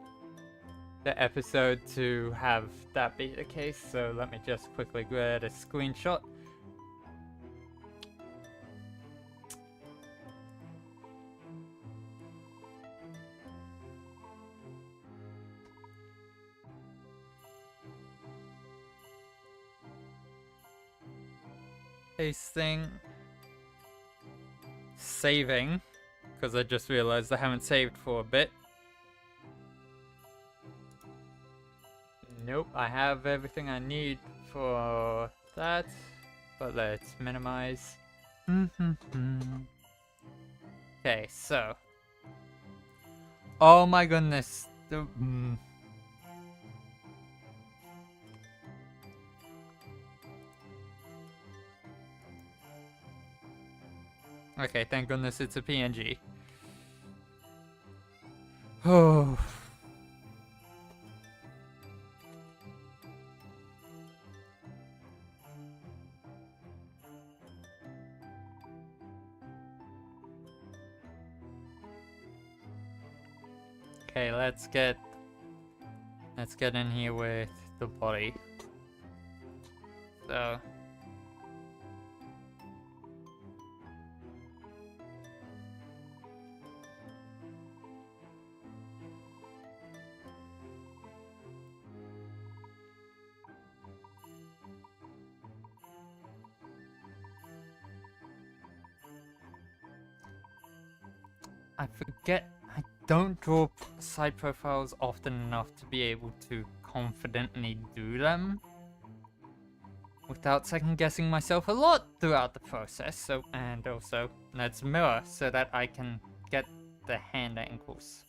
the episode to have that be the case. So let me just quickly get a screenshot. Pasting, saving, because I just realized I haven't saved for a bit. Nope, I have everything I need for that, but let's minimize. Okay, so. Oh my goodness. Okay, thank goodness it's a PNG. Oh. Okay, let's get in here with the body. So I forget, I don't draw side profiles often enough to be able to confidently do them without second guessing myself a lot throughout the process. So, and also let's mirror so that I can get the hand angles.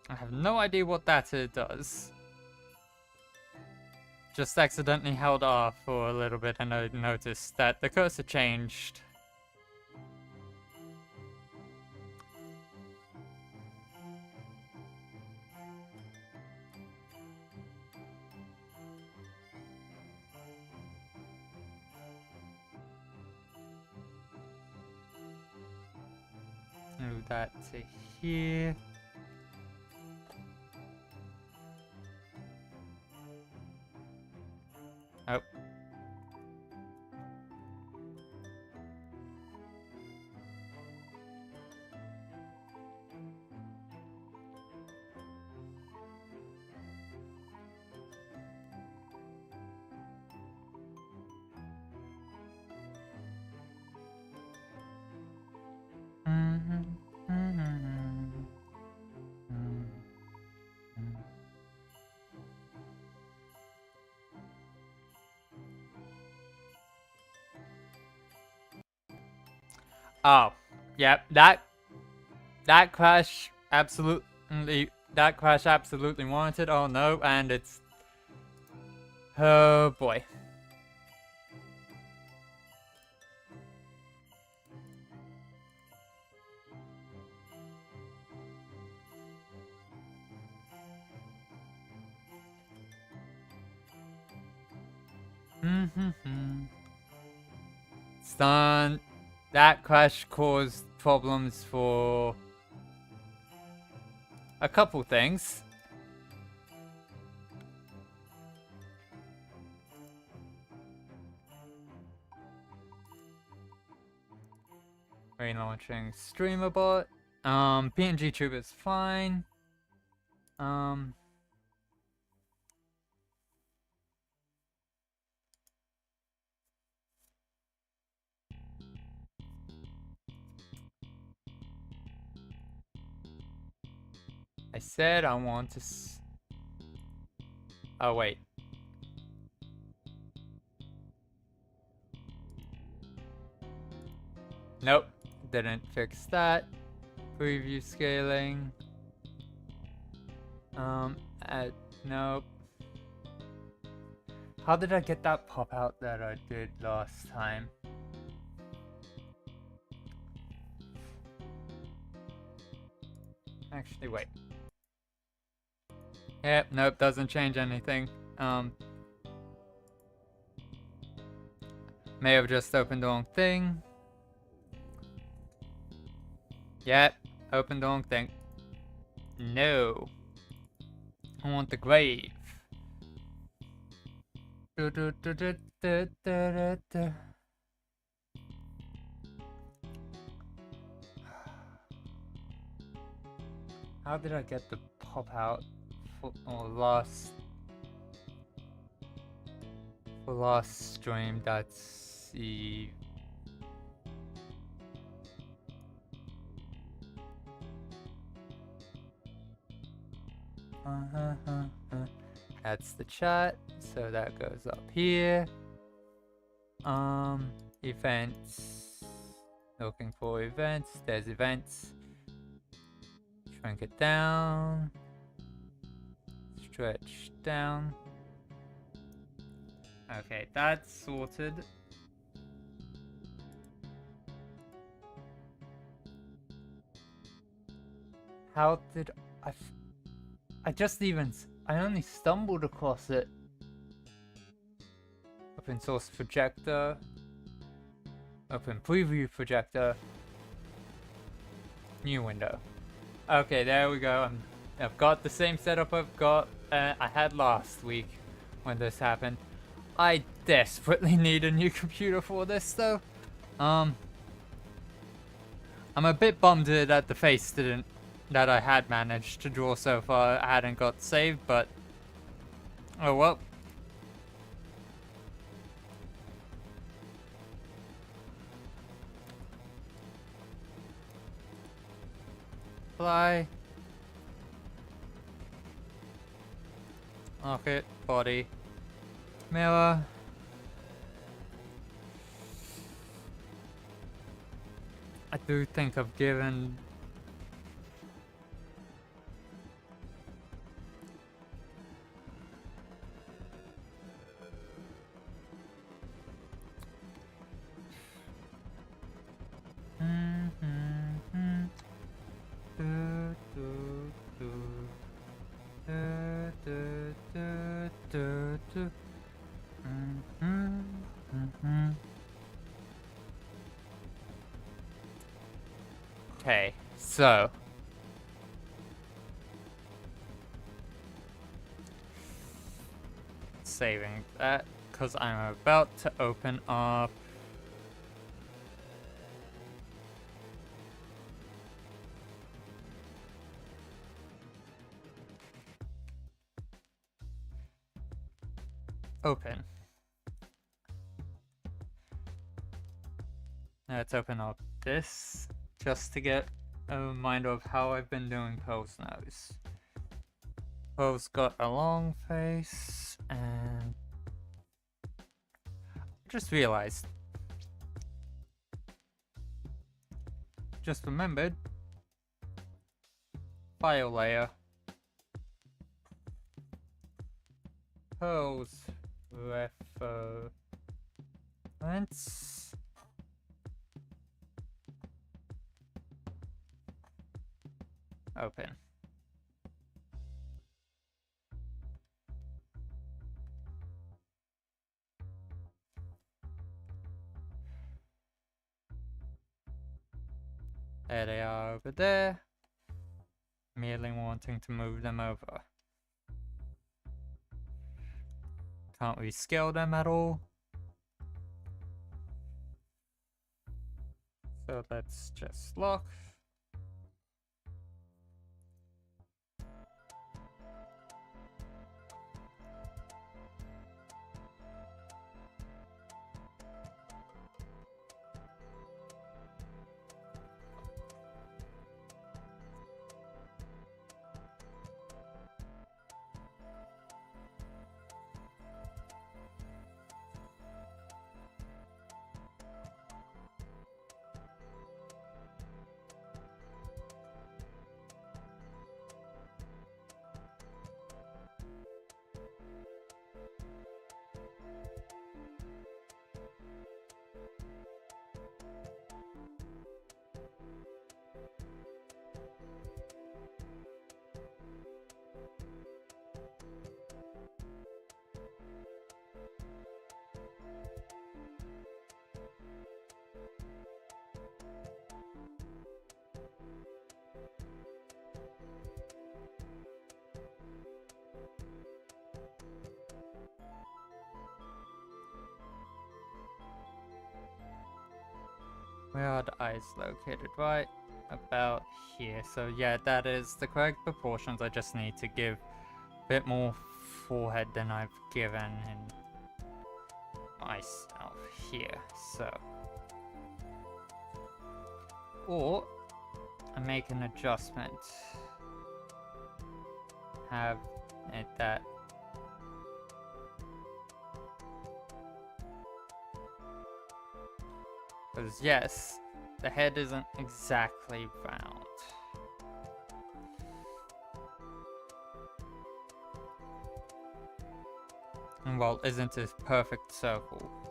I have no idea what that does. Just accidentally held off for a little bit and I noticed that the cursor changed. Move that to here. Oh. Oh, yep, that crash absolutely warranted. Oh no, and it's, oh boy. Stun. That crash caused problems for a couple things. Relaunching streamer bot. PNG tube is fine. I said I want to oh wait. Nope, didn't fix that. Preview scaling. Nope. How did I get that pop out that I did last time? Actually, wait. Yep, nope, doesn't change anything. May have just opened the wrong thing. Yep, opened the wrong thing. No. I want the grave. How did I get the pop out for last stream? That's the that's the chat, so that goes up here. Events. Looking for events. There's events. Shrink it down. Stretch down. Okay, that's sorted. How did I only stumbled across it. Open source projector. Open preview projector. New window. Okay, there we go. I've got the same setup I had last week when this happened. I desperately need a new computer for this though. I'm a bit bummed that the face that I had managed to draw so far hadn't got saved, but oh well. Fly. Rocket, body, mirror. I do think I've given So, saving that because I'm about to open up open. Let's open up this just to get a reminder of how I've been doing Poe's nose. Poe's got a long face, and I just realized, just remembered, file layer, Poe's reference. Open. There they are over there. Merely wanting to move them over. Can't rescale them at all. So let's just lock. Where are the eyes located? Right about here. So yeah, that is the correct proportions. I just need to give a bit more forehead than I've given in myself here. So, or I make an adjustment. Have it that. Because yes, the head isn't exactly round. And well, isn't a perfect circle.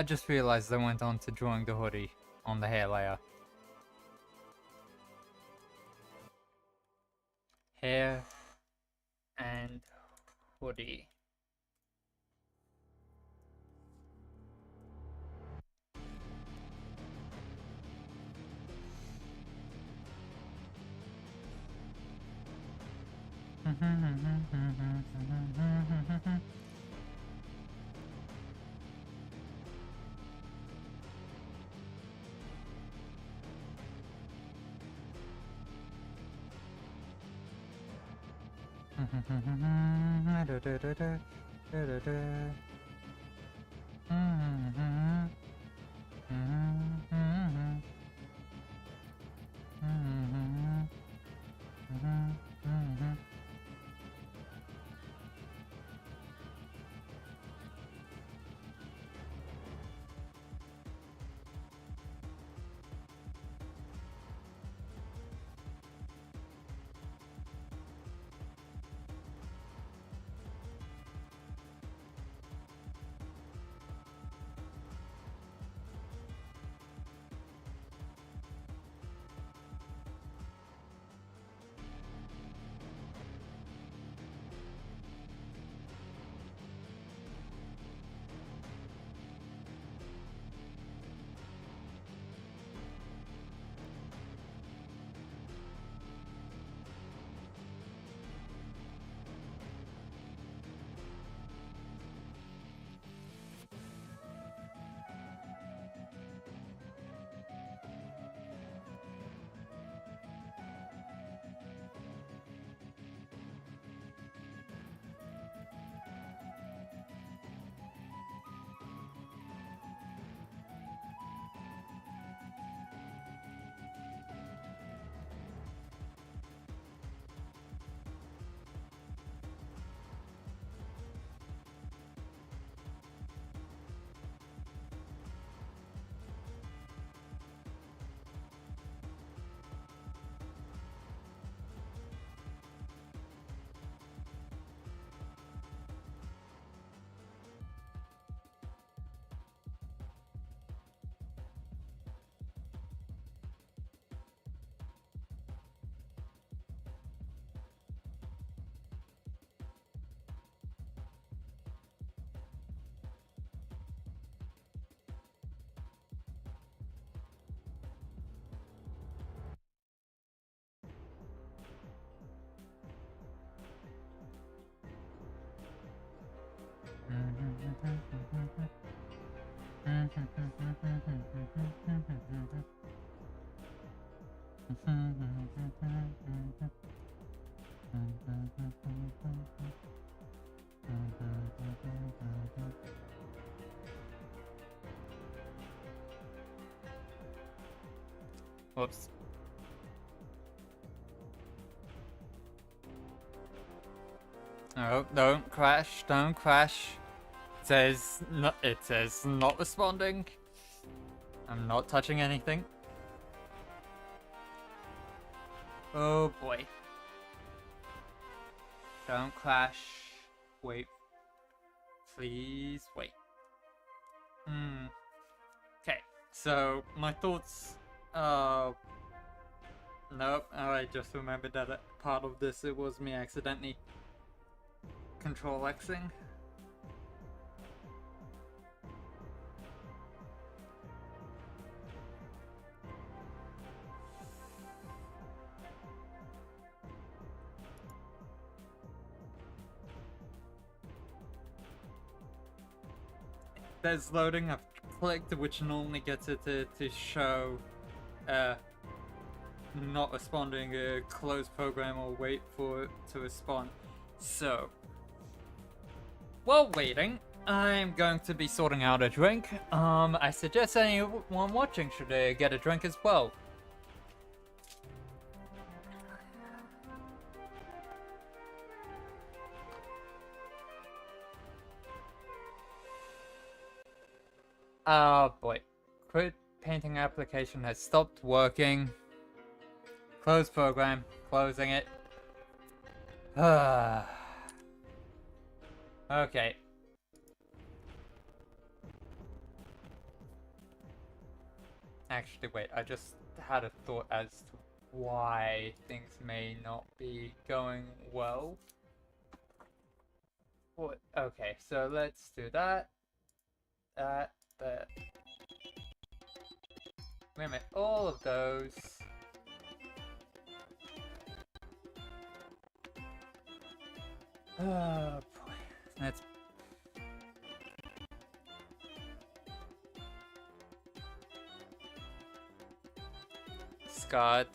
I just realized I went on to drawing the hoodie on the hair layer. Hair and hoodie. Whoops. Oh, don't crash, don't crash. It says not responding. I'm not touching anything. Oh boy. Don't crash. Wait. Please wait. Okay, so my thoughts. Nope. I just remembered that part of this, it was me accidentally Control Xing. There's loading. I've clicked, which normally gets it to show not responding, close program or wait for it to respond. So, while waiting, I'm going to be sorting out a drink. I suggest anyone watching should get a drink as well. Oh boy. Quit painting application has stopped working. Close program. Closing it. Okay. Actually, wait. I just had a thought as to why things may not be going well. What? Okay, so let's do that. That. Limit all of those. Oh boy. Let's. Scott.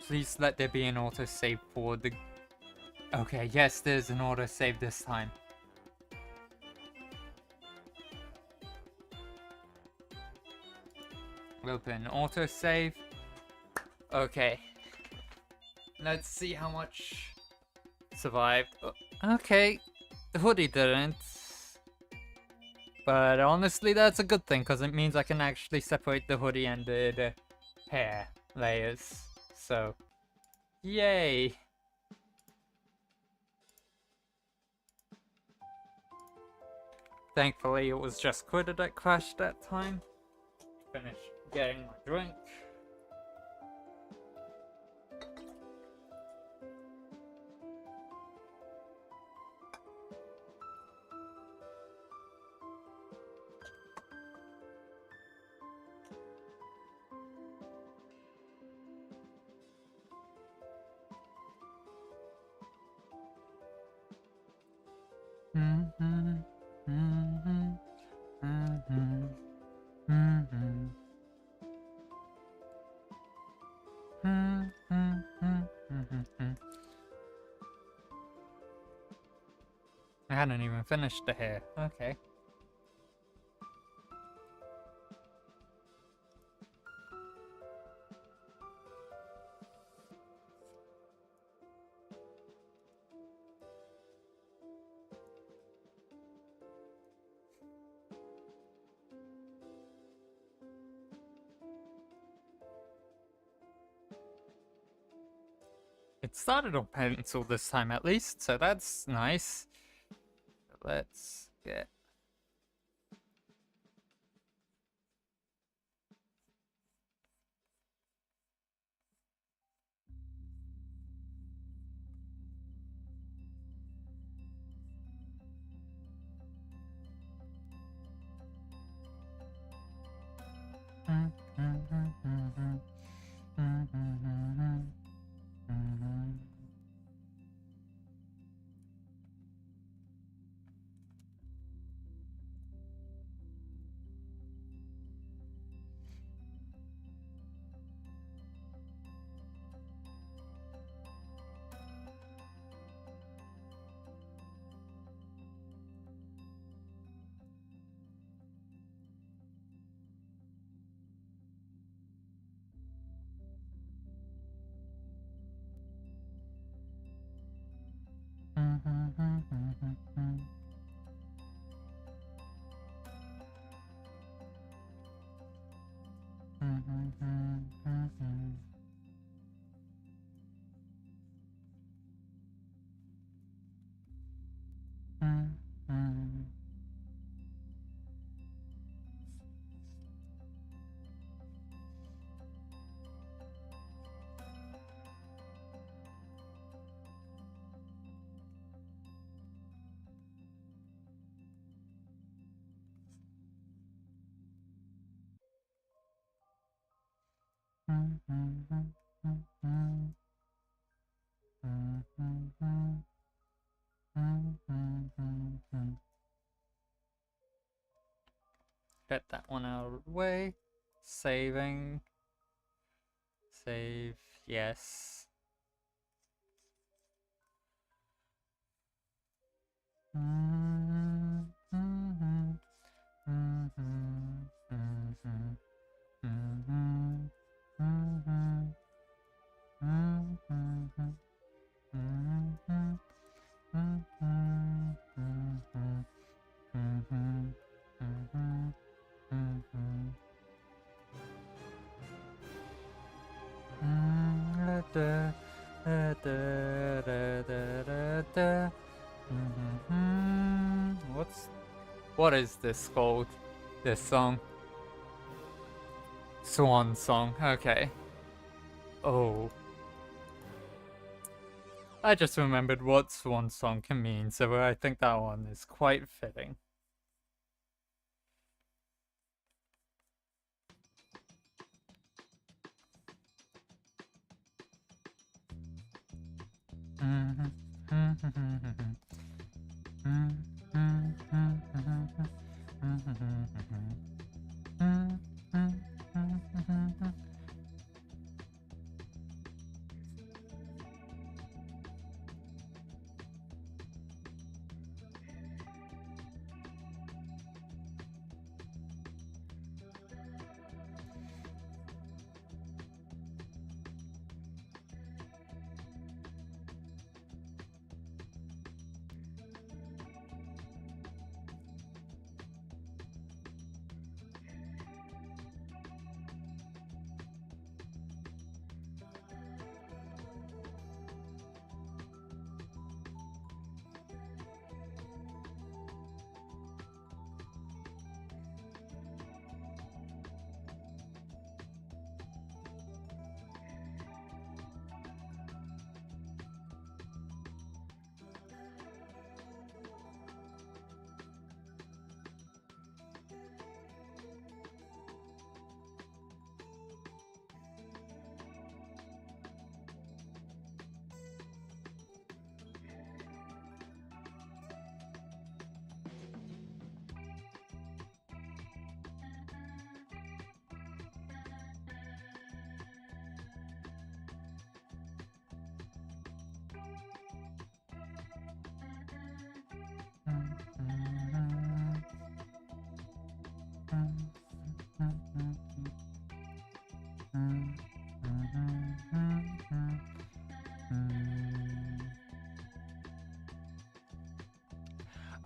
Please let there be an autosave for the. Okay, yes, there's an autosave this time. Open autosave. Okay. Let's see how much survived. Okay. The hoodie didn't. But honestly, that's a good thing, because it means I can actually separate the hoodie and the hair layers. So, yay. Thankfully, it was just Quitter that crashed that time. Finished getting my drink. I hadn't even finished the hair. Okay. It started on pencil this time at least, so that's nice. Let's get... Get that one out of the way. Saving. Save. Yes. What is this called? This song? Swan song. Okay. Oh. I just remembered what swan song can mean, so I think that one is quite fitting.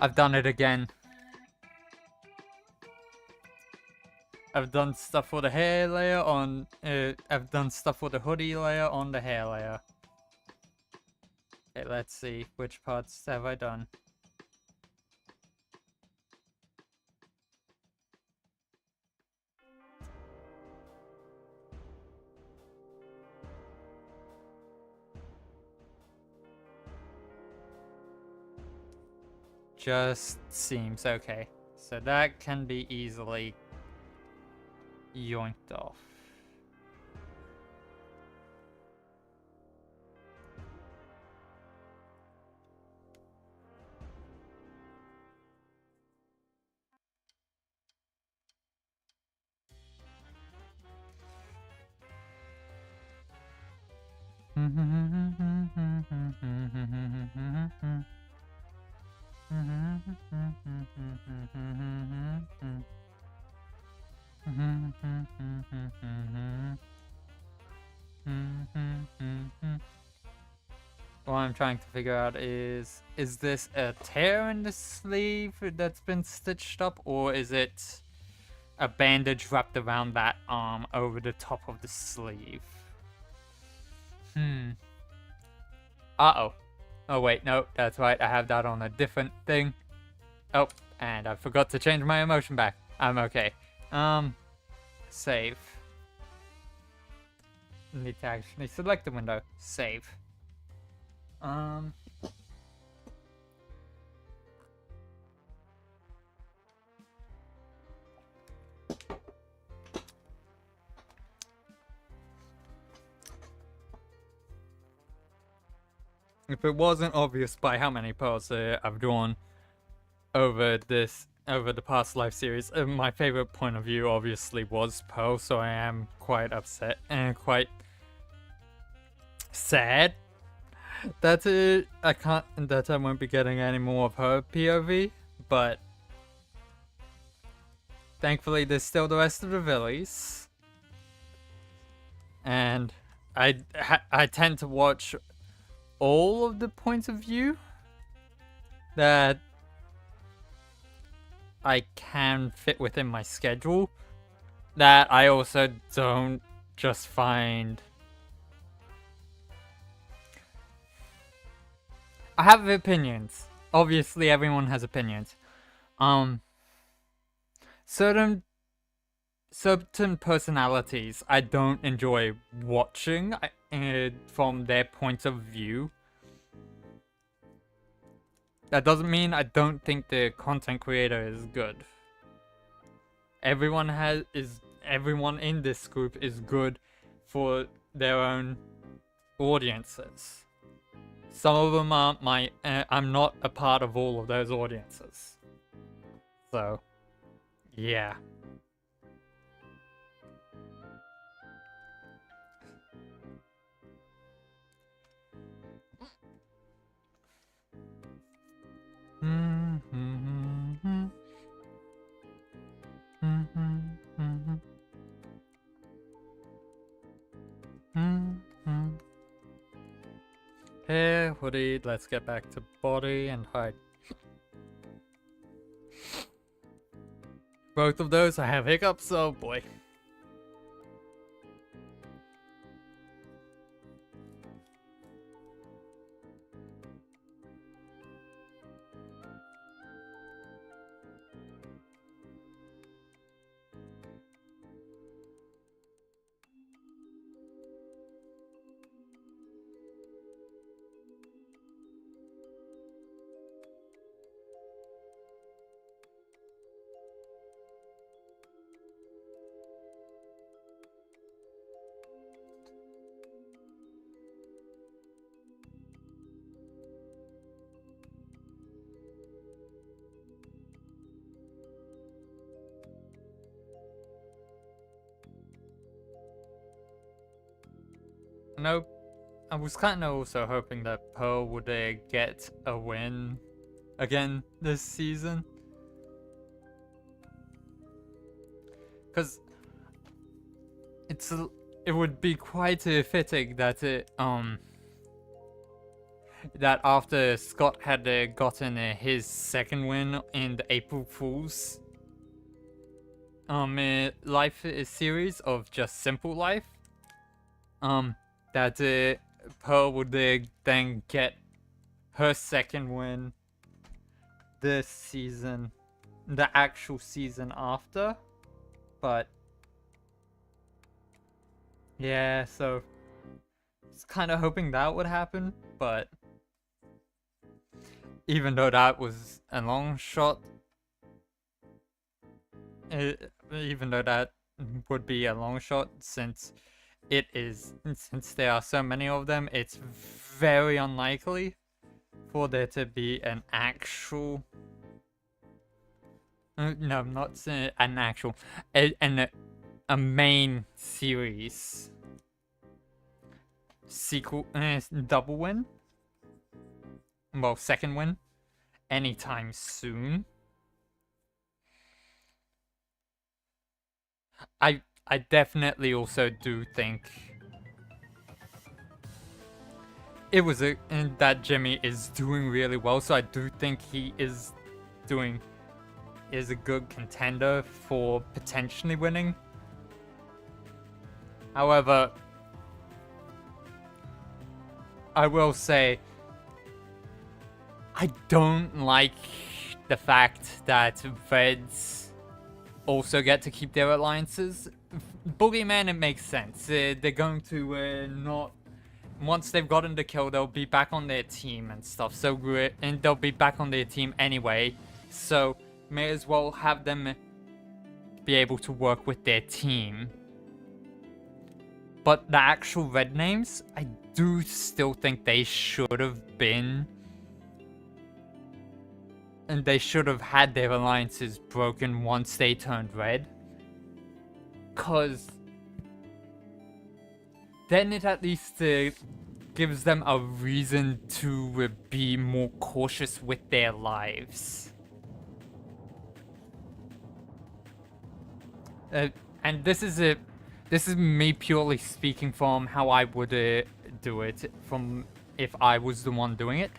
I've done it again. I've done stuff for the hair layer on... I've done stuff for the hoodie layer on the hair layer. Okay, let's see. Which parts have I done? Just seems okay. So that can be easily yoinked off. What I'm trying to figure out is this a tear in the sleeve that's been stitched up, or is it a bandage wrapped around that arm over the top of the sleeve. Uh-oh. Oh, wait, no, that's right. I have that on a different thing. Oh, and I forgot to change my emotion back. I'm okay. Save. Need to actually select the window. Save. If it wasn't obvious by how many pearls I've drawn over the past live series, my favorite point of view obviously was Pearl, so I am quite upset and quite sad that I won't be getting any more of her POV, but thankfully there's still the rest of the Villies, and I tend to watch all of the points of view that I can fit within my schedule, that I also don't just find. I have opinions. Obviously, everyone has opinions. Certain personalities I don't enjoy watching from their point of view. That doesn't mean I don't think the content creator is good. Everyone in this group is good for their own audiences. Some of them aren't I'm not a part of all of those audiences. So, yeah. Hair, hoodie, let's get back to body and height. Both of those I have hiccups, oh boy. Nope. I was kind of also hoping that Pearl would get a win again this season. Because it would be quite fitting that that after Scott had gotten his second win in the April Fool's life series of Just Simple Life, that Pearl would then get her second win this season, the actual season after. But yeah, so I was kind of hoping that would happen, but even though that was a long shot, even though that would be a long shot, since there are so many of them, it's very unlikely for there to be an actual no, not an actual a main series sequel double win, well, second win anytime soon. I definitely also do think it was that Jimmy is doing really well, so I do think he is doing is a good contender for potentially winning. However, I will say, I don't like the fact that Reds also get to keep their alliances. Boogeyman, it makes sense. They're going to not... Once they've gotten the kill, they'll be back on their team and stuff. So, and they'll be back on their team anyway. So, may as well have them be able to work with their team. But the actual Red names, I do still think they should have been... And they should have had their alliances broken once they turned red. Because then it at least gives them a reason to be more cautious with their lives. And this is me purely speaking from how I would do it, from if I was the one doing it.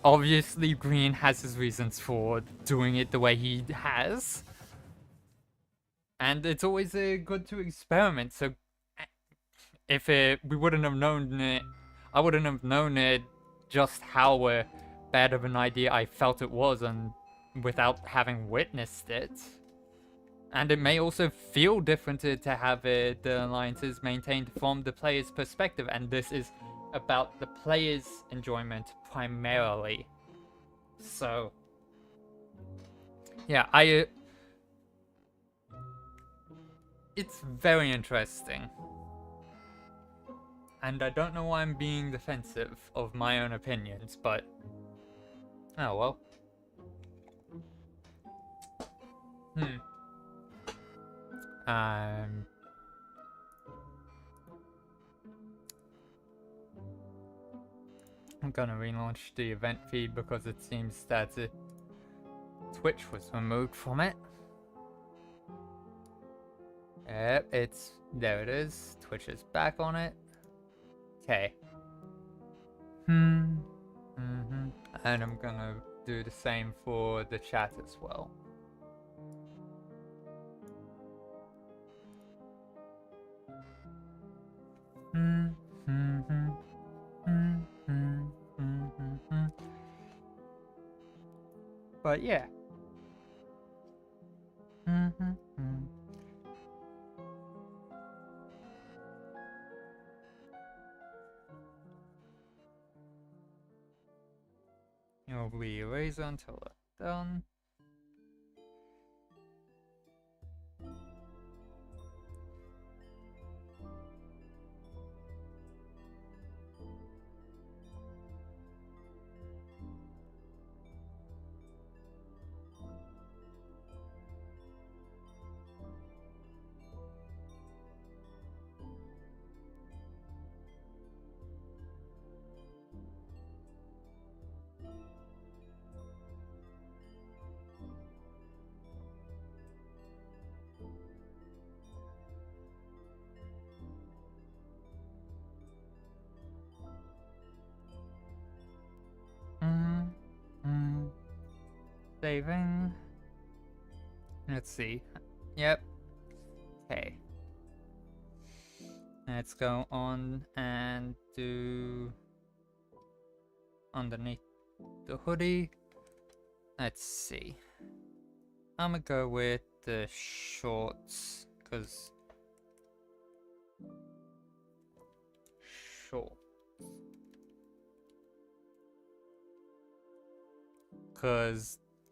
Obviously, Green has his reasons for doing it the way he has. And it's always good to experiment. So, if we wouldn't have known, I wouldn't have known just how bad of an idea I felt it was, and without having witnessed it. And it may also feel different to have the alliances maintained from the player's perspective, and this is about the player's enjoyment primarily. So, yeah, it's very interesting. And I don't know why I'm being defensive of my own opinions, but... Oh, well. I'm gonna relaunch the event feed because it seems that Twitch was removed from it. Yep, there it is. Twitch is back on it. Okay. And I'm gonna do the same for the chat as well. But yeah. It'll be erased until it's done. Saving. Let's see. Yep. Okay. Let's go on and do underneath the hoodie. Let's see. I'm gonna go with the shorts because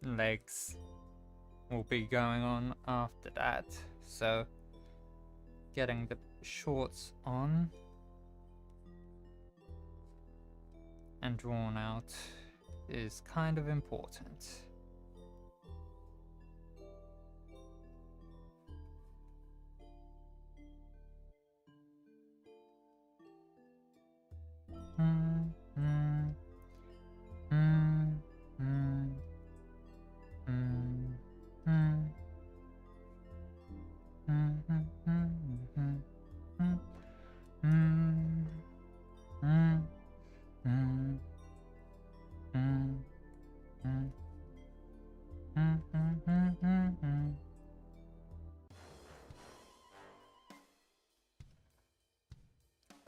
legs will be going on after that. So getting the shorts on and drawn out is kind of important.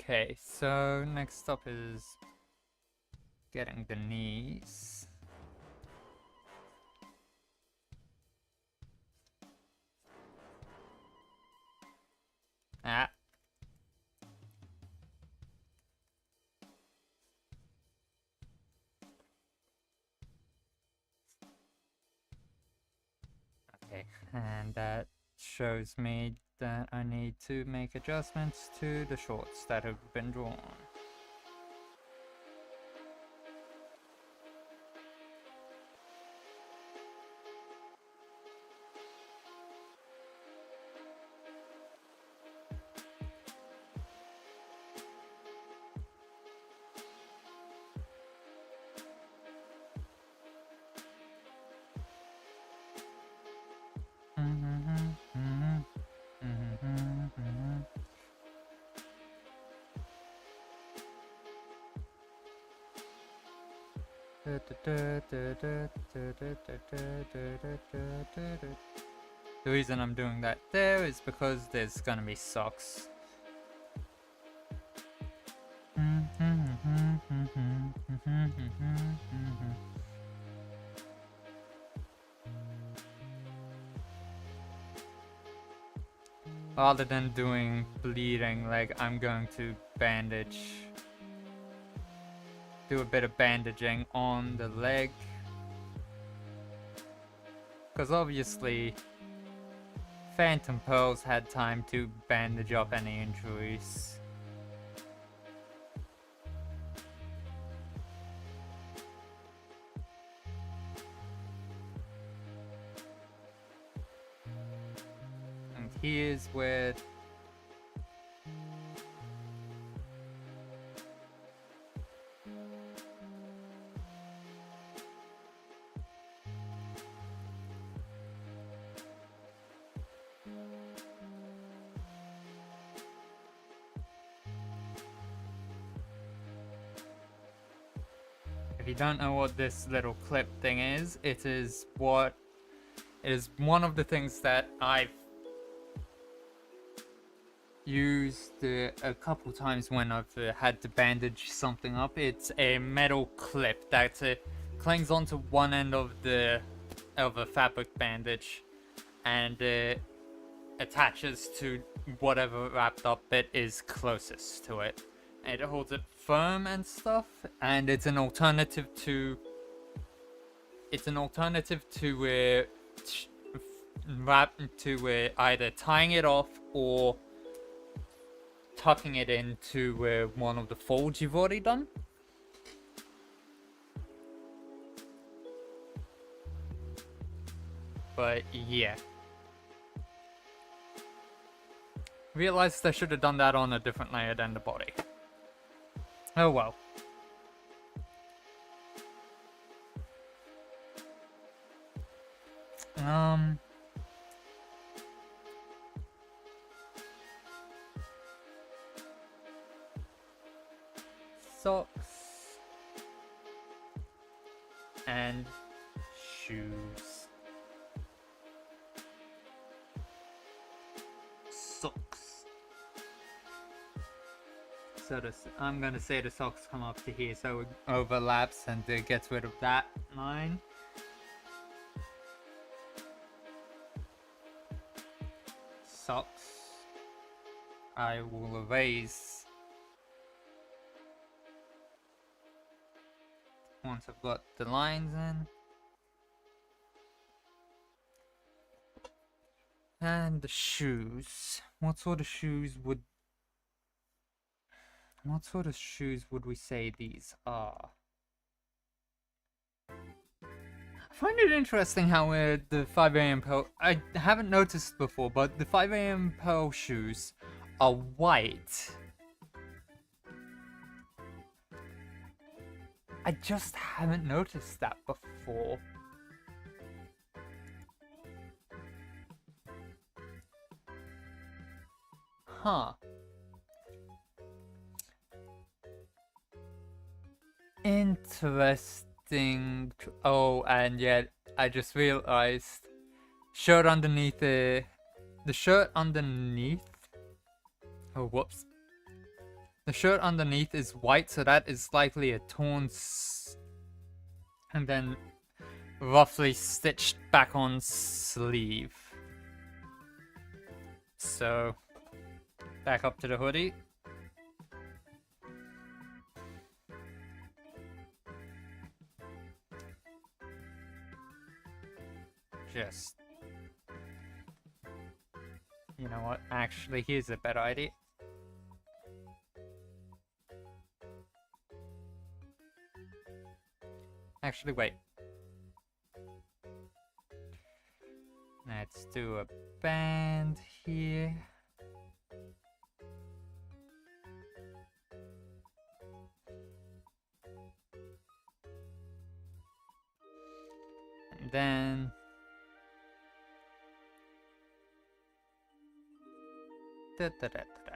Okay, so next up is getting the knees. Ah. Okay, and that shows me that I need to make adjustments to the shorts that have been drawn. The reason I'm doing that there is because there's gonna be socks. Rather than doing bleeding, like I'm going to do a bit of bandaging on the leg. Because obviously, Phantom Pearls had time to bandage up any injuries. And here's where if you don't know what this little clip thing is, it is one of the things that I've used a couple times when I've had to bandage something up. It's a metal clip that clings onto one end of a fabric bandage and attaches to whatever wrapped up bit is closest to it. And it holds it firm and stuff, and it's an alternative to either tying it off or tucking it into one of the folds you've already done. But yeah. Realized I should have done that on a different layer than the body. Oh well. Socks and shoes. Socks. So I'm gonna say the socks come up to here, so it overlaps and it gets rid of that line. Socks. I will erase once I've got the lines in. And the shoes. What sort of shoes would we say these are? I find it interesting how the 5 a.m. Pearl, I haven't noticed before, but the 5 a.m. Pearl shoes are white. I just haven't noticed that before. Huh. Interesting. Oh, and yet I just realized shirt underneath the shirt underneath. Oh, whoops. The shirt underneath is white, so that is likely a torn and then roughly stitched back on sleeve. So, back up to the hoodie. Just... You know what? Actually, here's a better idea. Actually, wait. Let's do a band here. And then... Da, da, da, da.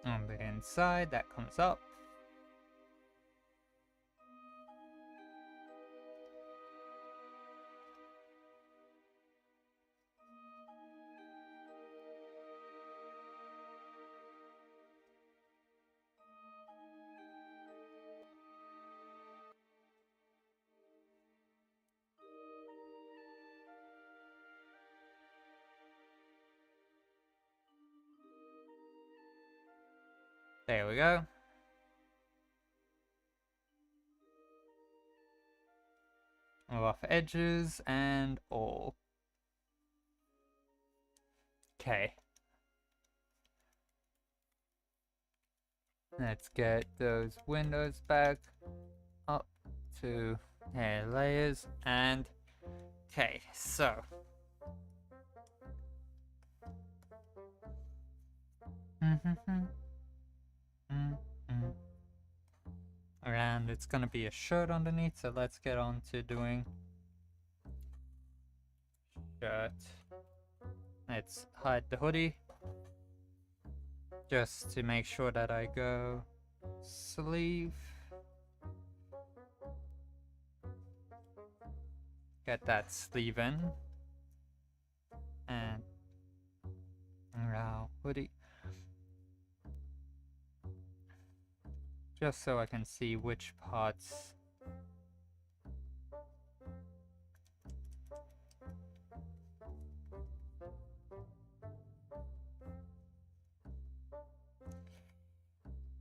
On the inside, that comes up. There we go. Rough edges and all. Okay. Let's get those windows back up to hair layers and okay, so and it's gonna be a shirt underneath, so let's get on to doing shirt. Let's hide the hoodie just to make sure that I go sleeve. Get that sleeve in and now hoodie. Just so I can see which parts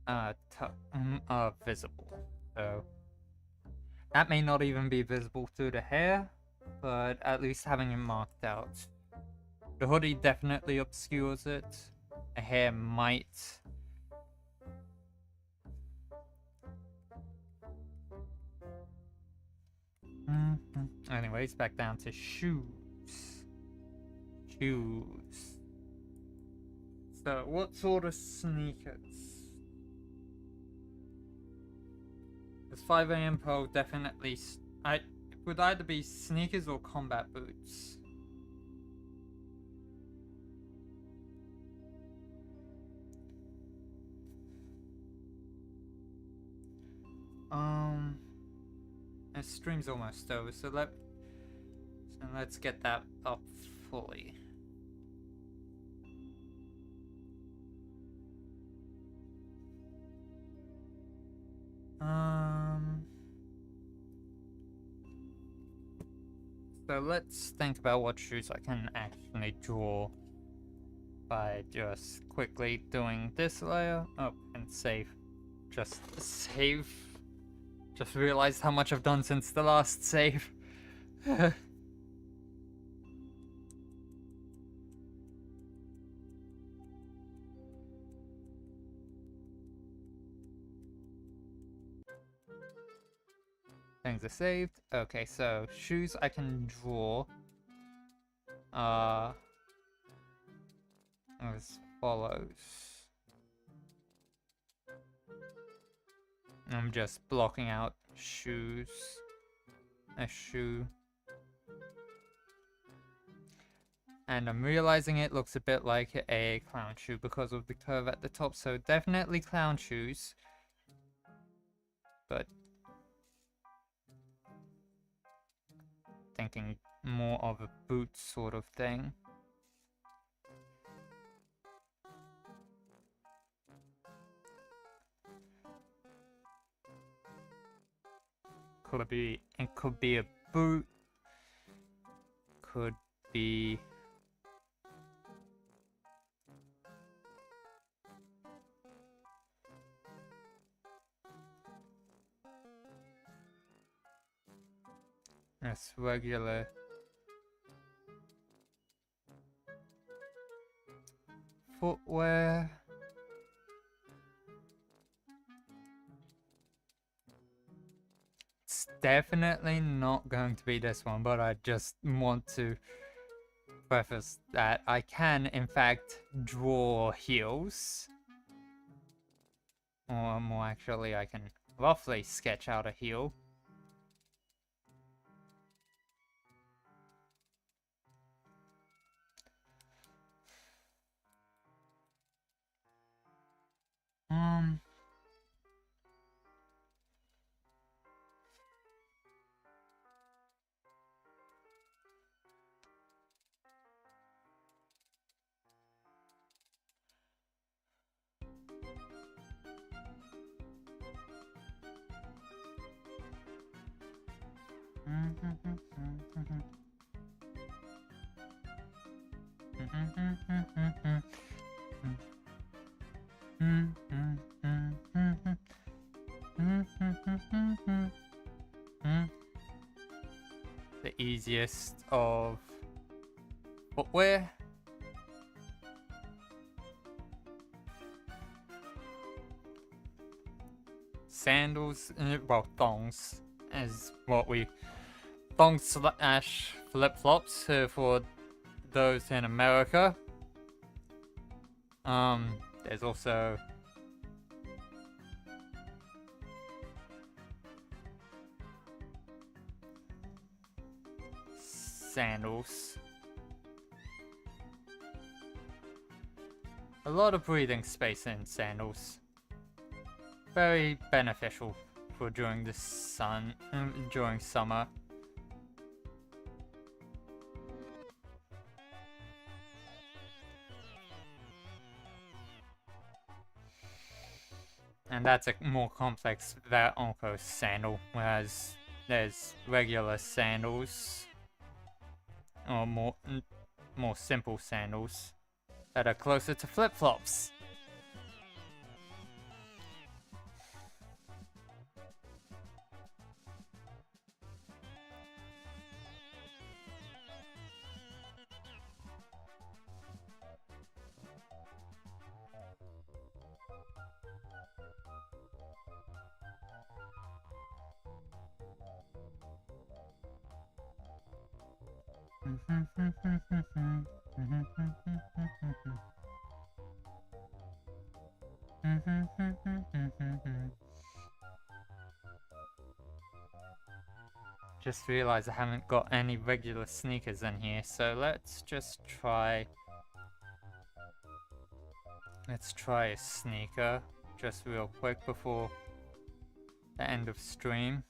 are visible. So that may not even be visible through the hair, but at least having it marked out. The hoodie definitely obscures it. The hair might. Anyways, back down to shoes. Shoes. So, what sort of sneakers? This 5 AM Pro definitely. It would either be sneakers or combat boots. The stream's almost over, so let's get that up fully. So let's think about what shoes I can actually draw by just quickly doing this layer. Oh, and save. Just save. Just realized how much I've done since the last save. Things are saved. Okay, so shoes I can draw. As follows. I'm just blocking out shoes. A shoe. And I'm realizing it looks a bit like a clown shoe because of the curve at the top. So definitely clown shoes. But thinking more of a boot sort of thing. It could be a boot. Could be just regular footwear. It's definitely not going to be this one, but I just want to preface that I can, in fact, draw heels. Or more actually, I can roughly sketch out a heel. The easiest of footwear. Sandals, well, thongs, is what we... Thongs slash flip-flops for those in America. There's also... sandals. A lot of breathing space in sandals. Very beneficial for during the sun, during summer. And that's a more complex Onko sandal, whereas there's regular sandals, or more simple sandals that are closer to flip-flops. Just realized I haven't got any regular sneakers in here, so let's just try... Let's try a sneaker, just real quick before the end of stream.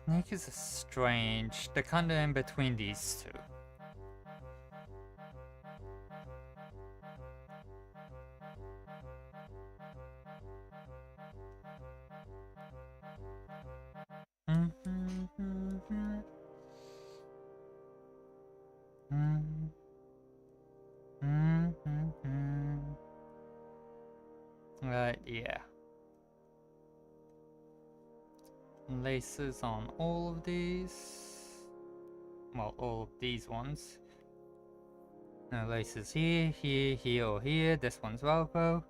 Sneakers are strange. They're kind of in between these two. Right, yeah. laces on all of these. Well, all of these ones. No laces here, here, here, or here. This one's Velcro.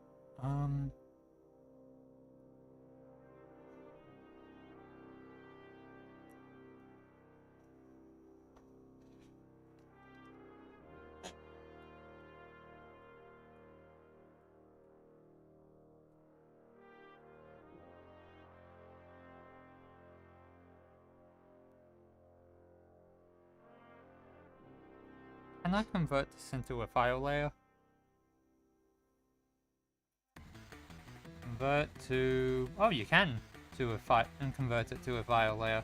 Can I convert this into a file layer? Convert to... Oh, you can to a file and convert it to a file layer.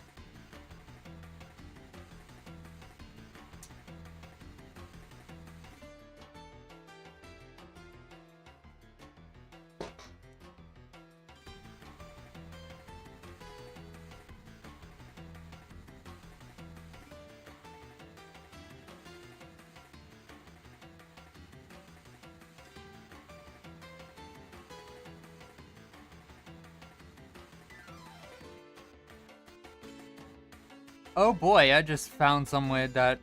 Oh boy, I just found somewhere that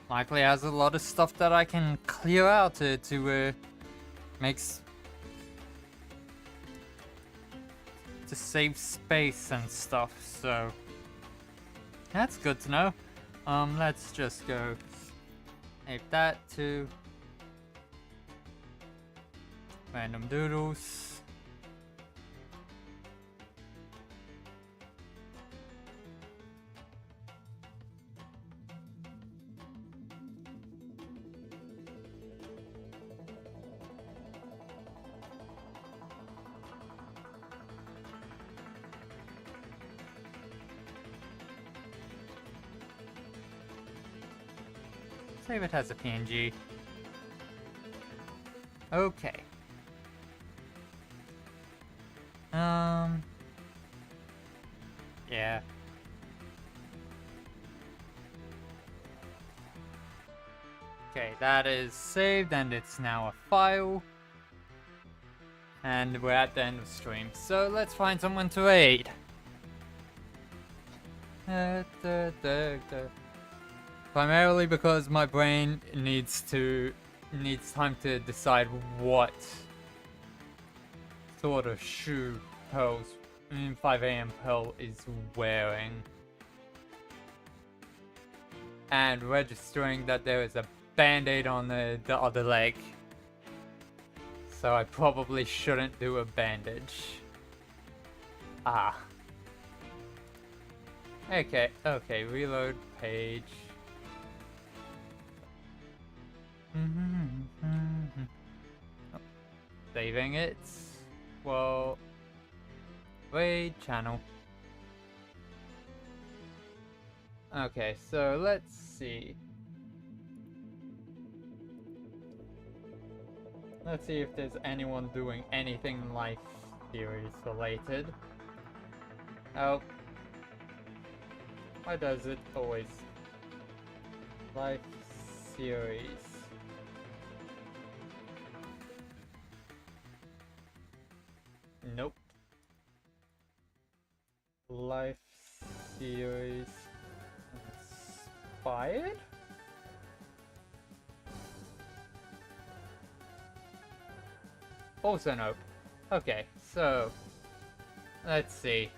likely has a lot of stuff that I can clear out to save space and stuff, so that's good to know. Let's just go save that to random doodles. Save it as a PNG. Okay. Yeah. Okay, that is saved and it's now a file. And we're at the end of stream. So let's find someone to aid. Primarily because my brain needs time to decide what sort of shoe Pearl's 5 AM Pearl is wearing. And registering that there is a band-aid on the other leg. So I probably shouldn't do a bandage. Ah. Okay, reload page. Oh, saving it. Well, wait, channel. Okay, so let's see. Let's see if there's anyone doing anything Life series related. Oh. Why does it always? Life series. Nope. Life series inspired? Also no. Okay, so let's see.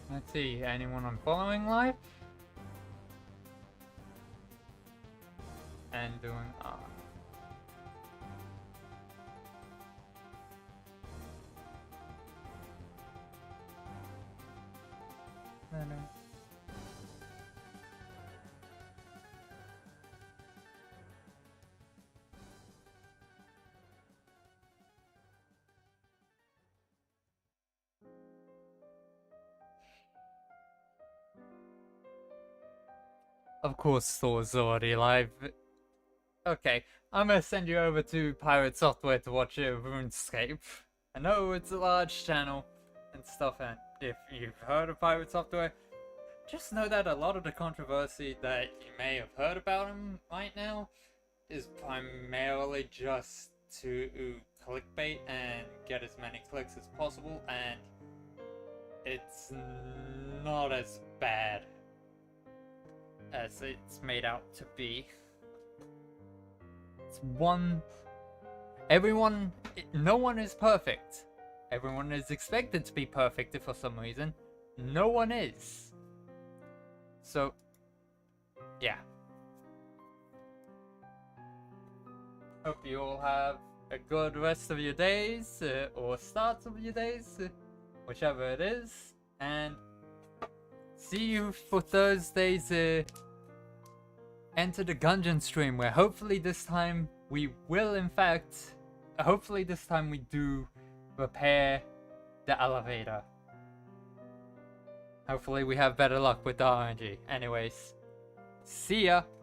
Let's see, anyone on following life? And doing no. Of course Thor's already live. Okay, I'm gonna send you over to Pirate Software to watch RuneScape. I know it's a large channel, and stuff, and if you've heard of Pirate Software, just know that a lot of the controversy that you may have heard about him right now is primarily just to clickbait and get as many clicks as possible, and it's not as bad as it's made out to be. It's no one is perfect. Everyone is expected to be perfect for some reason. No one is. So, yeah. Hope you all have a good rest of your days, or start of your days, whichever it is. And see you for Thursday's Enter the Gungeon stream, where hopefully this time we will, in fact, hopefully this time we do repair the elevator. Hopefully we have better luck with the RNG. Anyways, see ya!